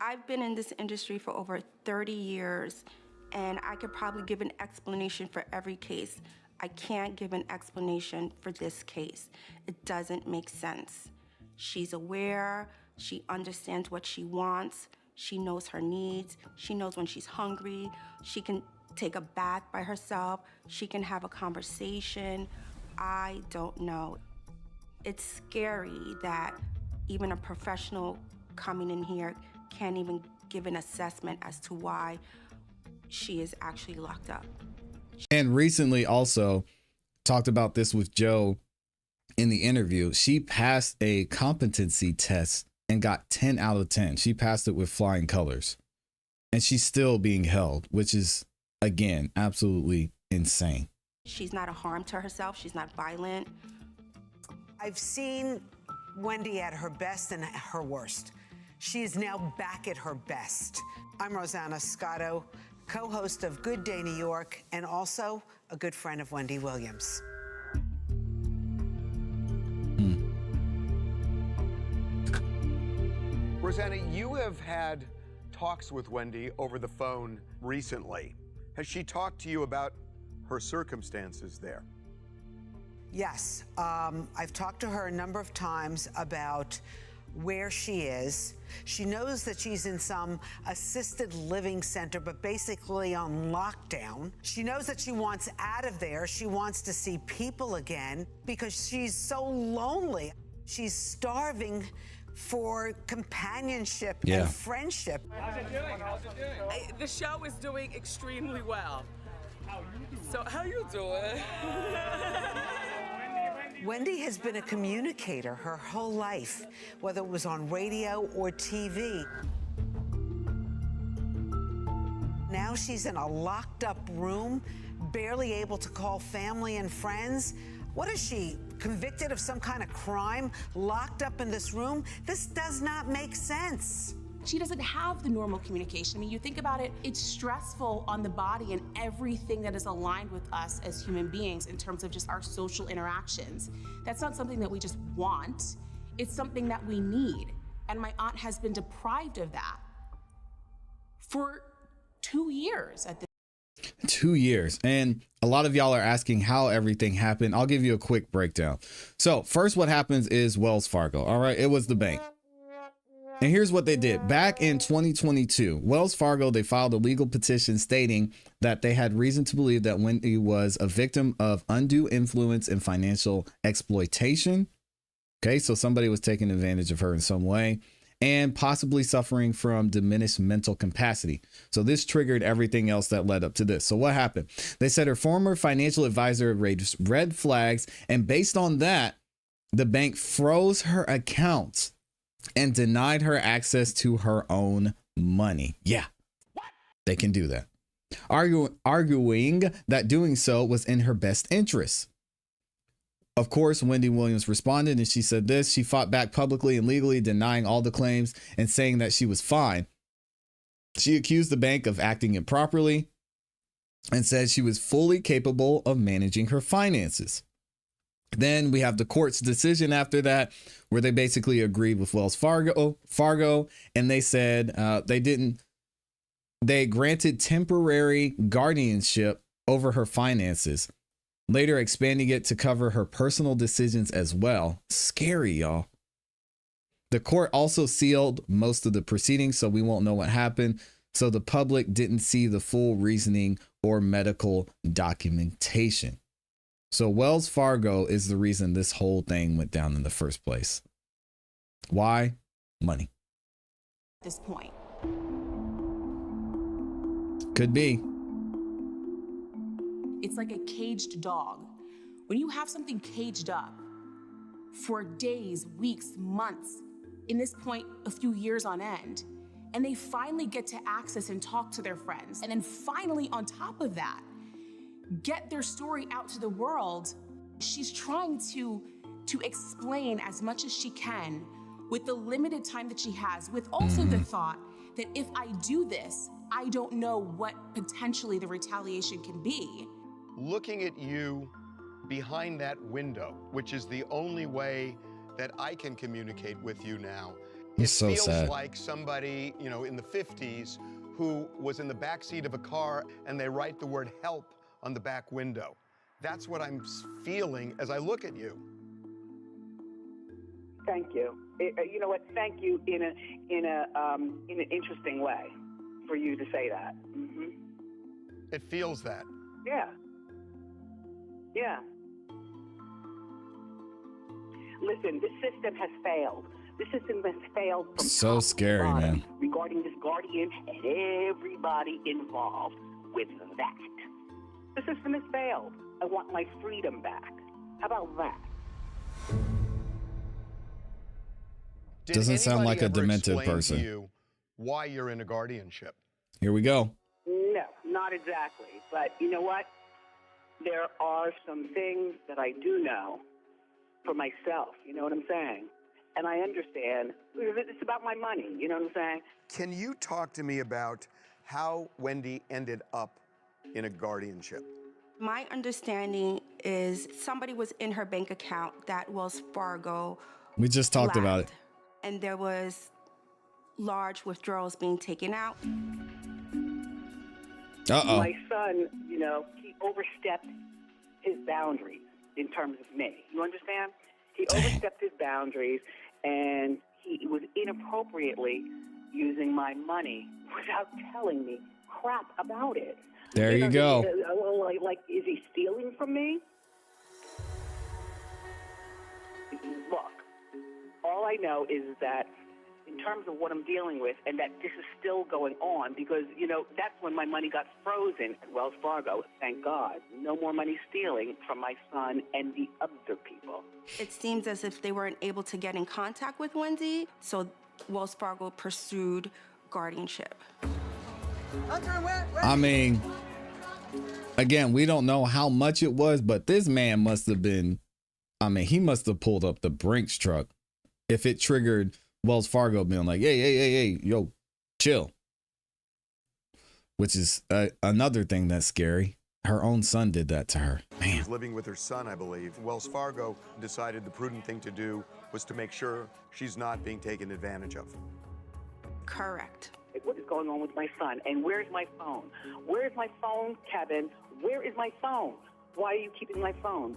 I've been in this industry for over 30 years, and I could probably give an explanation for every case. I can't give an explanation for this case. It doesn't make sense. She's aware, she understands what she wants, she knows her needs, she knows when she's hungry, she can take a bath by herself, she can have a conversation. I don't know. It's scary that even a professional coming in here can't even give an assessment as to why she is actually locked up. And recently also talked about this with Joe in the interview. She passed a competency test and got 10 out of 10. She passed it with flying colors. And she's still being held, which is, again, absolutely insane. She's not a harm to herself. She's not violent. I've seen Wendy at her best and at her worst. She is now back at her best. I'm Rosanna Scotto, co-host of Good Day New York, and also a good friend of Wendy Williams. Rosanna, you have had talks with Wendy over the phone recently. Has she talked to you about her circumstances there? Yes, I've talked to her a number of times about where she is. She knows that she's in some assisted living center, but basically on lockdown. She knows that she wants out of there. She wants to see people again because she's so lonely. She's starving for companionship and friendship. How's it doing? The show is doing extremely well. So how you doing? Wendy has been a communicator her whole life, whether it was on radio or TV. Now she's in a locked up room, barely able to call family and friends. What is she, convicted of some kind of crime, locked up in this room? This does not make sense. She doesn't have the normal communication. I mean, you think about it, it's stressful on the body and everything that is aligned with us as human beings in terms of just our social interactions. That's not something that we just want, it's something that we need. And my aunt has been deprived of that for 2 years at this. 2 years. And a lot of y'all are asking how everything happened. I'll give you a quick breakdown. So first, what happens is Wells Fargo. All right. It was the bank. And here's what they did. Back in 2022, Wells Fargo, they filed a legal petition stating that they had reason to believe that Wendy was a victim of undue influence and financial exploitation. Okay, so somebody was taking advantage of her in some way and possibly suffering from diminished mental capacity. So this triggered everything else that led up to this. So what happened? They said her former financial advisor raised red flags, and based on that, the bank froze her accounts and denied her access to her own money. Yeah, they can do that. Arguing that doing so was in her best interest. Of course, Wendy Williams responded and she said this. She fought back publicly and legally, denying all the claims and saying that she was fine. She accused the bank of acting improperly and said she was fully capable of managing her finances. Then we have the court's decision after that, where they basically agreed with Wells Fargo, and they said they granted temporary guardianship over her finances, later expanding it to cover her personal decisions as well. Scary, y'all. The court also sealed most of the proceedings, so we won't know what happened. So the public didn't see the full reasoning or medical documentation. So Wells Fargo is the reason this whole thing went down in the first place. Why? Money. At this point. Could be. It's like a caged dog. When you have something caged up for days, weeks, months, in this point, a few years on end, and they finally get to access and talk to their friends, and then finally on top of that, get their story out to the world. She's trying to explain as much as she can with the limited time that she has, with also the thought that if I do this, I don't know what potentially the retaliation can be. Looking at you behind that window, which is the only way that I can communicate with you now, It's it so feels sad. like somebody, you know, in the 50s who was in the back seat of a car and they write the word help on the back window. That's what I'm feeling as I look at you. Thank you. You know what? Thank you in an interesting way for you to say that. It feels that. Yeah. Yeah. Listen, this system has failed. The system has failed from So top to scary, bottom man. regarding this guardian and everybody involved with that. The system has failed. I want my freedom back. How about that? Did Doesn't sound anybody like a ever demented explain person. to you why you're in a guardianship? Here we go. No, not exactly. But you know what? There are some things that I do know for myself. You know what I'm saying? And I understand. It's about my money. You know what I'm saying? Can you talk to me about how Wendy ended up in a guardianship? My understanding is somebody was in her bank account that Wells Fargo We just talked about it. lacked, and there was large withdrawals being taken out. Uh-oh. My son, you know, he overstepped his boundaries in terms of me. You understand? He overstepped his boundaries, and he was inappropriately using my money without telling me crap about it. There you know, go. Like, is he stealing from me? Look, all I know is that in terms of what I'm dealing with, and that this is still going on, because, you know, that's when my money got frozen at Wells Fargo. Thank God. No more money stealing from my son and the other people. It seems as if they weren't able to get in contact with Wendy, so Wells Fargo pursued guardianship. I mean, again, we don't know how much it was, but this man must have been, I mean, he must have pulled up the Brinks truck if it triggered Wells Fargo being like, hey, yo, chill. Which is another thing that's scary. Her own son did that to her. Man. She's living with her son, I believe. Wells Fargo decided the prudent thing to do was to make sure she's not being taken advantage of. Correct. What is going on with my son? And where's my phone? Where's my phone, Kevin? Where is my phone? Why are you keeping my phone?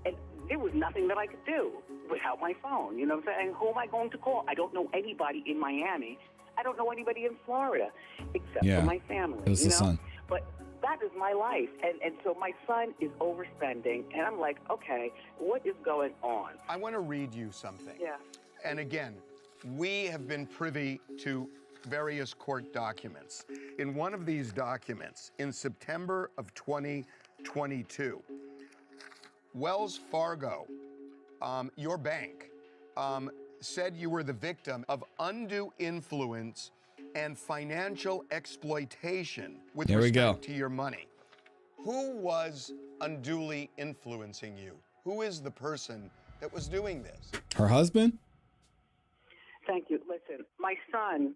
And there was nothing that I could do without my phone. You know what I'm saying? Who am I going to call? I don't know anybody in Miami. I don't know anybody in Florida except for my family. It was you the know? son. But that is my life. And so my son is overspending. And I'm like, okay, what is going on? I want to read you something. Yeah. And again, we have been privy to various court documents. In one of these documents, in September of 2022, Wells Fargo, your bank, said you were the victim of undue influence and financial exploitation with There we respect go. to your money. Who was unduly influencing you? Who is the person that was doing this? Her husband? Thank you. Listen, my son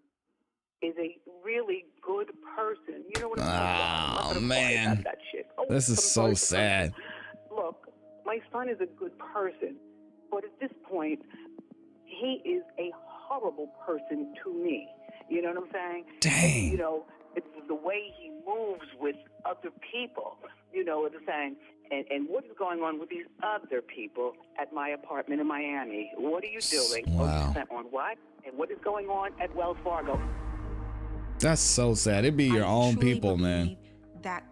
is a really good person. You know what I'm Oh, saying? man. About that shit. Oh, This is so sad. Look, my son is a good person, but at this point, he is a horrible person to me. You know what I'm saying? Dang. And, you know, it's the way he moves with other people. You know what I'm saying? And what is going on with these other people at my apartment in Miami? What are you doing? Wow. On what? And what is going on at Wells Fargo? That's so sad. It'd be your own truly people, man. believe that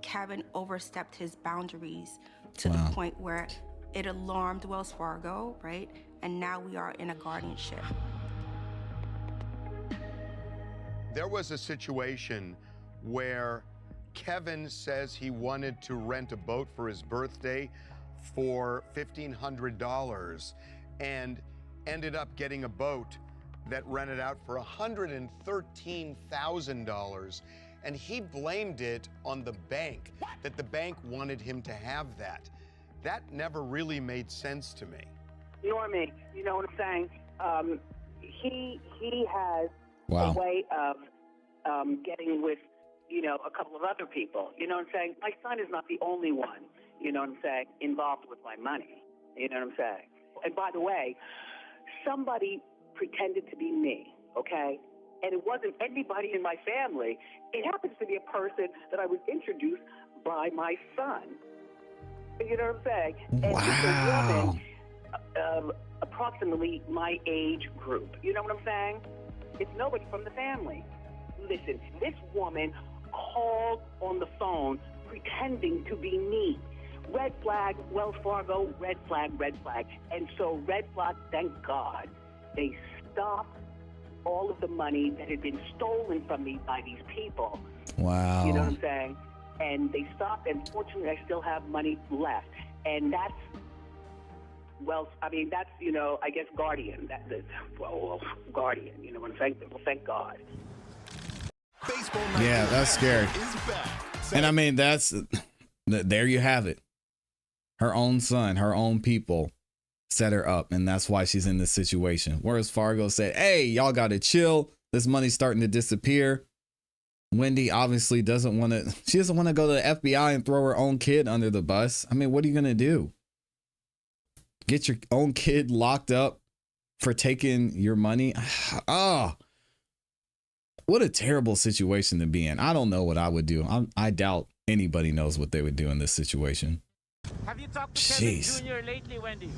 Kevin overstepped his boundaries to Wow. the point where it alarmed Wells Fargo, right? And now we are in a guardianship. There was a situation where Kevin says he wanted to rent a boat for his birthday for $1,500 and ended up getting a boat that rented out for $113,000. and he blamed it on the bank, that the bank wanted him to have that. That never really made sense to me. Normie, you know what I'm saying? He has Wow. a way of getting with, you know, a couple of other people. You know what I'm saying? My son is not the only one, you know what I'm saying, involved with my money. You know what I'm saying? And by the way, somebody pretended to be me, okay? And it wasn't anybody in my family. It happens to be a person that I was introduced by my son. You know what I'm saying? And it's a woman approximately my age group. You know what I'm saying? It's nobody from the family. Listen, this woman called on the phone pretending to be me. Red flag, Wells Fargo, red flag, red flag. And so red flag, thank God, they stopped all of the money that had been stolen from me by these people. Wow. You know what I'm saying? And they stopped, and fortunately I still have money left. And that's, well, I mean, that's, you know, I guess guardian. Well, guardian, you know what I'm saying? Well, thank God. Yeah, that's scary. And I mean, there you have it. Her own son, her own people set her up, and that's why she's in this situation. Whereas Fargo said, hey, y'all got to chill. This money's starting to disappear. Wendy obviously doesn't want to go to the FBI and throw her own kid under the bus. I mean, what are you going to do? Get your own kid locked up for taking your money? Oh, what a terrible situation to be in. I don't know what I would do. I doubt anybody knows what they would do in this situation. Have you talked to Kevin Jr. lately, Wendy?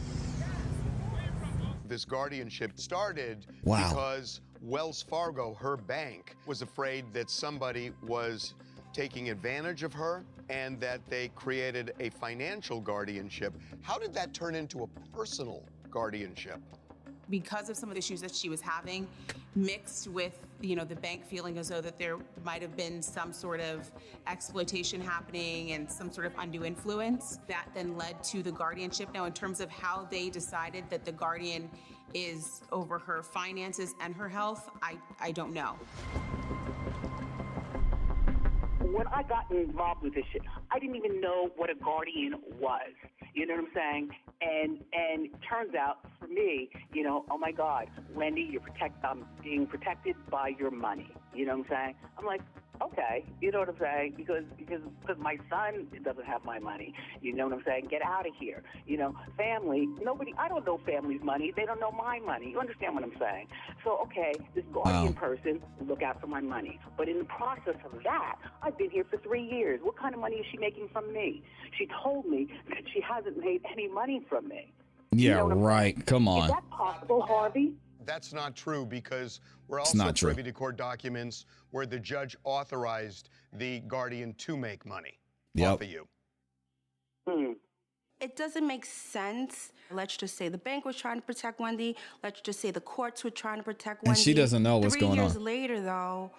This guardianship started Wow. because Wells Fargo, her bank, was afraid that somebody was taking advantage of her and that they created a financial guardianship. How did that turn into a personal guardianship? Because of some of the issues that she was having, mixed with, you know, the bank feeling as though that there might have been some sort of exploitation happening and some sort of undue influence, that then led to the guardianship. Now, in terms of how they decided that the guardian is over her finances and her health, I don't know. When I got involved with this shit, I didn't even know what a guardian was. You know what I'm saying? And it turns out for me, you know, oh my God, Wendy, I'm being protected by your money. You know what I'm saying? I'm like, okay, you know what I'm saying? Because my son doesn't have my money. You know what I'm saying? Get out of here. You know, family, I don't know family's money. They don't know my money. You understand what I'm saying? So, okay, this guardian person will look out for my money. But in the process of that, I've been here for 3 years. What kind of money is she making from me? She told me that she hasn't made any money from me. Yeah, you know right. Come on. Is that possible, Harvey? That's not true, because we're also privy to court documents where the judge authorized the guardian to make money off of you. It doesn't make sense. Let's just say the bank was trying to protect Wendy. Let's just say the courts were trying to protect Wendy. And she doesn't know what's going on. 3 years later, though,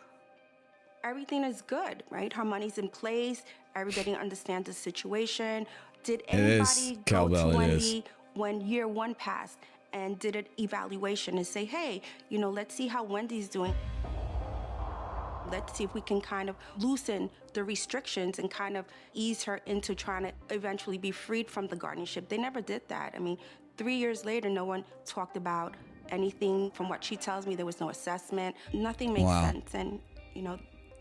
everything is good, right? Her money's in place. Everybody understands the situation. Did anybody go to Wendy when year one passed and did an evaluation and say, hey, you know, let's see how Wendy's doing. Let's see if we can kind of loosen the restrictions and kind of ease her into trying to eventually be freed from the guardianship. They never did that. I mean, 3 years later, no one talked about anything. From what she tells me, there was no assessment. Nothing makes sense. And, you know,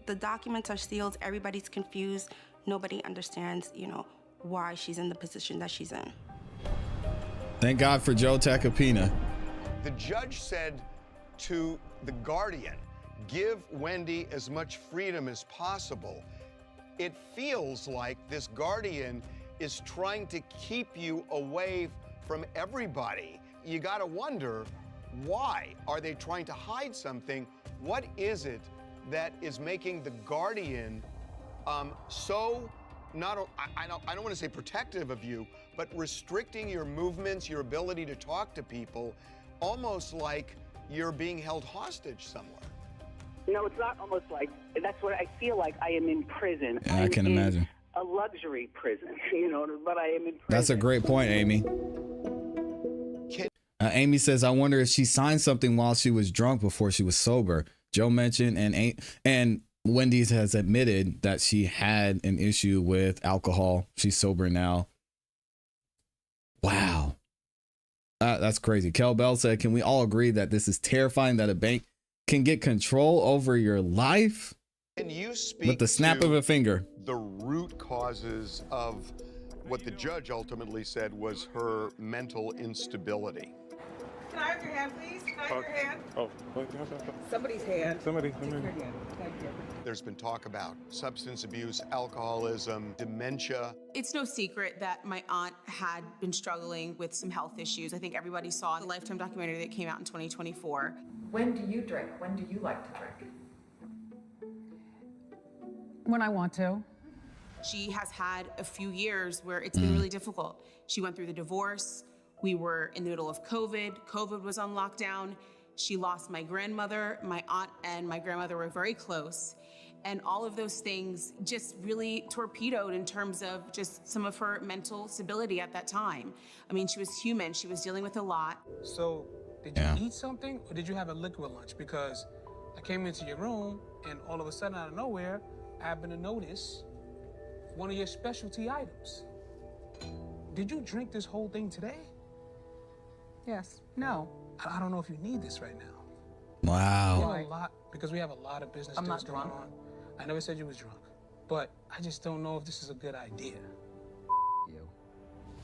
the documents are sealed. Everybody's confused. Nobody understands, you know, why she's in the position that she's in. Thank God for Joe Tacopina. The judge said to the guardian, give Wendy as much freedom as possible. It feels like this guardian is trying to keep you away from everybody. You gotta wonder, why? Are they trying to hide something? What is it that is making the guardian so I don't want to say protective of you, but restricting your movements, your ability to talk to people, almost like you're being held hostage somewhere? No, it's not almost like, that's what I feel like. I am in prison. Yeah, I can imagine. A luxury prison, you know, but I am in prison. That's a great point, Amy. Amy says, I wonder if she signed something while she was drunk before she was sober. Joe mentioned, and Wendy's has admitted that she had an issue with alcohol. She's sober now. Wow. That's crazy. Kel Bell said, can we all agree that this is terrifying that a bank can get control over your life? Can you speak With the snap of a finger. The root causes of what the judge ultimately said was her mental instability? Can I have your hand, please? Can I have your hand? Oh, Somebody's hand. somebody. Take your hand. Thank you. There's been talk about substance abuse, alcoholism, dementia. It's no secret that my aunt had been struggling with some health issues. I think everybody saw the Lifetime documentary that came out in 2024. When do you drink? When do you like to drink? When I want to. She has had a few years where it's been really difficult. She went through the divorce. We were in the middle of COVID. COVID was on lockdown. She lost my grandmother. My aunt and my grandmother were very close. And all of those things just really torpedoed in terms of just some of her mental stability at that time. I mean, she was human. She was dealing with a lot. So, did you eat something or did you have a liquid lunch? Because I came into your room and all of a sudden out of nowhere, I happened to notice one of your specialty items. Did you drink this whole thing today? Yes. No. I don't know if you need this right now. Wow. We have a lot, because we have a lot of business I'm things not going drunk. on. I never said you was drunk, but I just don't know if this is a good idea.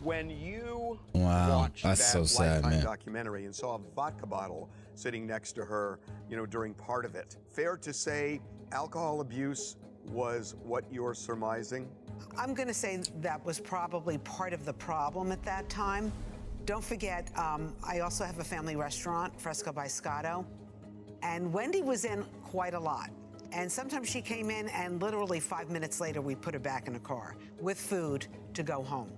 When you Wow, watched that's that so sad, Lifetime man. documentary and saw a vodka bottle sitting next to her, during part of it, fair to say alcohol abuse was what you're surmising? I'm going to say that was probably part of the problem at that time. Don't forget, I also have a family restaurant, Fresco by Scotto, and Wendy was in quite a lot. And sometimes she came in and literally 5 minutes later, we put her back in a car with food to go home.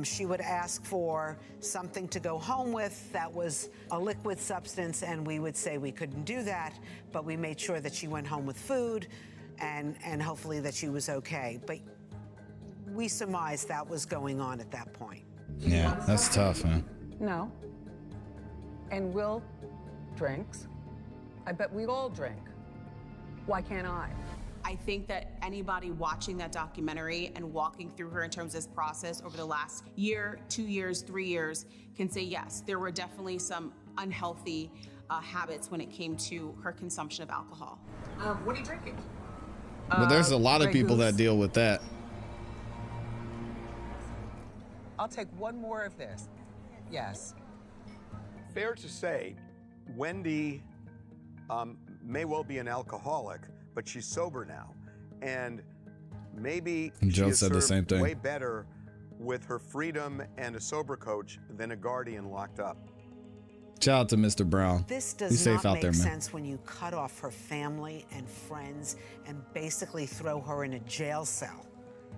She would ask for something to go home with that was a liquid substance, and we would say we couldn't do that, but we made sure that she went home with food and hopefully that she was okay. But we surmised that was going on at that point. Yeah, that's tough, man. No. And Will drinks. I bet we all drink. Why can't I? I think that anybody watching that documentary and walking through her in terms of this process over the last year, 2 years, 3 years can say, yes, there were definitely some unhealthy habits when it came to her consumption of alcohol. What are you drinking? But there's a lot of Grey people Goose. that deal with that. I'll take one more of this. Yes. Fair to say, Wendy may well be an alcoholic, but she's sober now. And maybe And Joe she is said the served same thing. way better with her freedom and a sober coach than a guardian locked up. Shout out to Mr. Brown. This Be does safe not out make there, man. sense when you cut off her family and friends and basically throw her in a jail cell.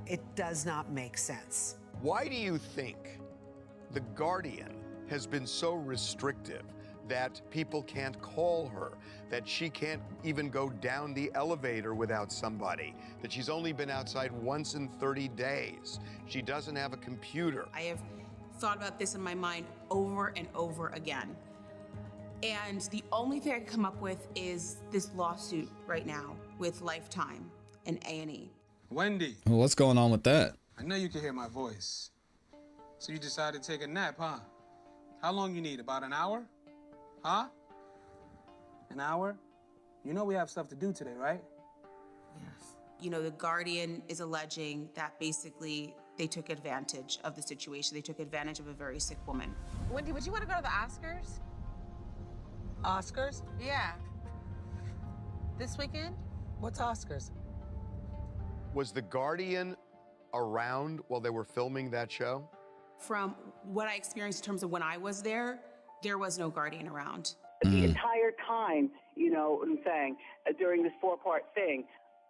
It does not make sense. Why do you think the guardian has been so restrictive that people can't call her, that she can't even go down the elevator without somebody, that she's only been outside once in 30 days? She doesn't have a computer. I have thought about this in my mind over and over again. And the only thing I can come up with is this lawsuit right now with Lifetime and A&E. Wendy, Well, what's going on with that? I know you can hear my voice. So you decided to take a nap, huh? How long you need? About an hour? Huh? An hour? You know we have stuff to do today, right? The guardian is alleging that basically they took advantage of the situation. They took advantage of a very sick woman. Wendy, would you want to go to the Oscars? Oscars? Yeah. This weekend? What's Oscars? Was the guardian around while they were filming that show? From what I experienced in terms of when I was there was no guardian around. The entire time, what I'm saying, during this 4-part thing,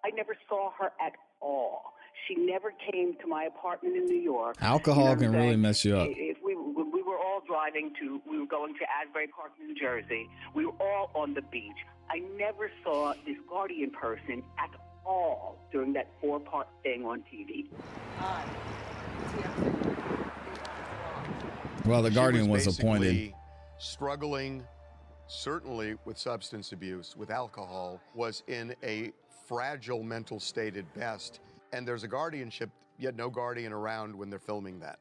I never saw her at all. She never came to my apartment in New York. Alcohol You know what can I'm really saying? mess you up. If we were all we were going to Asbury Park, New Jersey. We were all on the beach. I never saw this guardian person at all during that 4-part thing on TV. Well, the She guardian was basically appointed. Struggling, certainly with substance abuse, with alcohol, was in a fragile mental state at best. And there's a guardianship, yet no guardian around when they're filming that.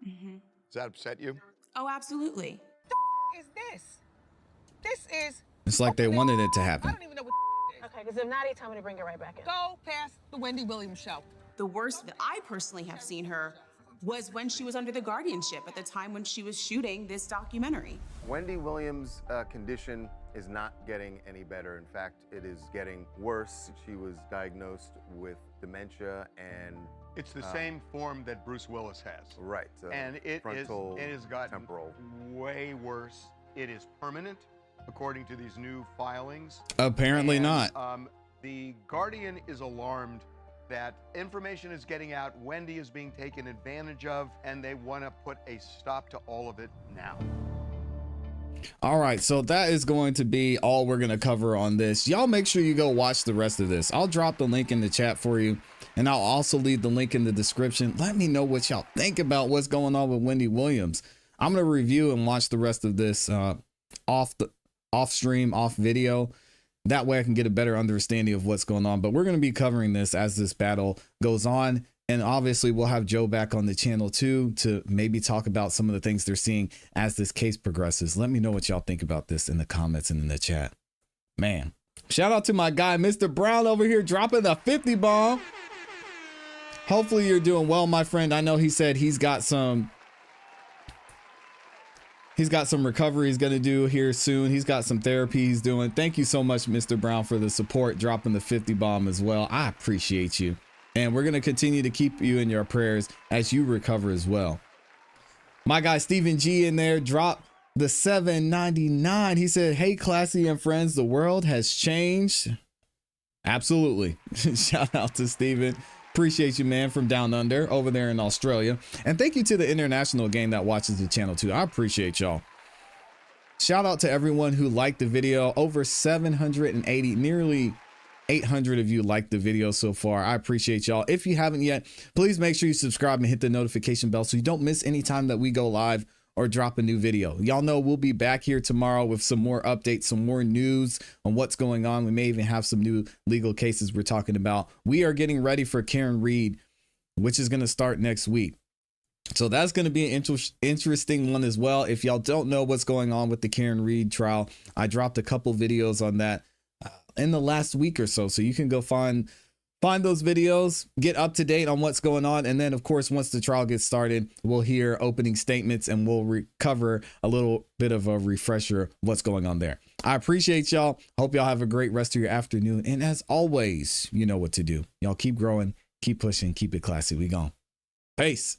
Mm-hmm. Does that upset you? Oh, absolutely. Is this? This is. It's like they wanted it to happen. I don't even know what is. Okay, because if not, he tell me to bring it right back in. Go past the Wendy Williams show. The worst that I personally have seen her was when she was under the guardianship at the time when she was shooting this documentary. Wendy Williams' condition is not getting any better. In fact, it is getting worse. She was diagnosed with dementia, and it's the same form that Bruce Willis has. Right. And it has gotten temporal. way worse. It is permanent, according to these new filings. Apparently not. The Guardian is alarmed that information is getting out, Wendy is being taken advantage of, and they want to put a stop to all of it now. All right, so that is going to be all we're going to cover on this. Y'all make sure you go watch the rest of this. I'll drop the link in the chat for you, and I'll also leave the link in the description. Let me know what y'all think about what's going on with Wendy Williams. I'm going to review and watch the rest of this off stream, off video. That way I can get a better understanding of what's going on. But we're going to be covering this as this battle goes on. And obviously we'll have Joe back on the channel too, to maybe talk about some of the things they're seeing as this case progresses. Let me know what y'all think about this in the comments and in the chat. Man, shout out to my guy, Mr. Brown over here dropping the 50 bomb. Hopefully you're doing well, my friend. I know he said he's got some recovery he's going to do here soon. He's got some therapy he's doing. Thank you so much, Mr. Brown, for the support, dropping the 50 bomb as well. I appreciate you. And we're going to continue to keep you in your prayers as you recover as well. My guy, Stephen G in there, dropped the $7.99. He said, hey, Classy and friends, the world has changed. Absolutely. Shout out to Stephen. Appreciate you, man, from down under over there in Australia. And thank you to the international gang that watches the channel too. I appreciate y'all. Shout out to everyone who liked the video. Over 780, nearly 800 of you liked the video so far. I appreciate y'all. If you haven't yet, please make sure you subscribe and hit the notification bell so you don't miss any time that we go live or drop a new video. Y'all know we'll be back here tomorrow with some more updates, some more news on what's going on. We may even have some new legal cases we're talking about. We are getting ready for Karen Reed, which is going to start next week. So that's going to be an interesting one as well. If y'all don't know what's going on with the Karen Reed trial, I dropped a couple videos on that in the last week or so. So you can go find those videos, get up to date on what's going on. And then, of course, once the trial gets started, we'll hear opening statements and we'll recover a little bit of a refresher of what's going on there. I appreciate y'all. Hope y'all have a great rest of your afternoon. And as always, you know what to do. Y'all keep growing, keep pushing, keep it classy. We gone. Peace.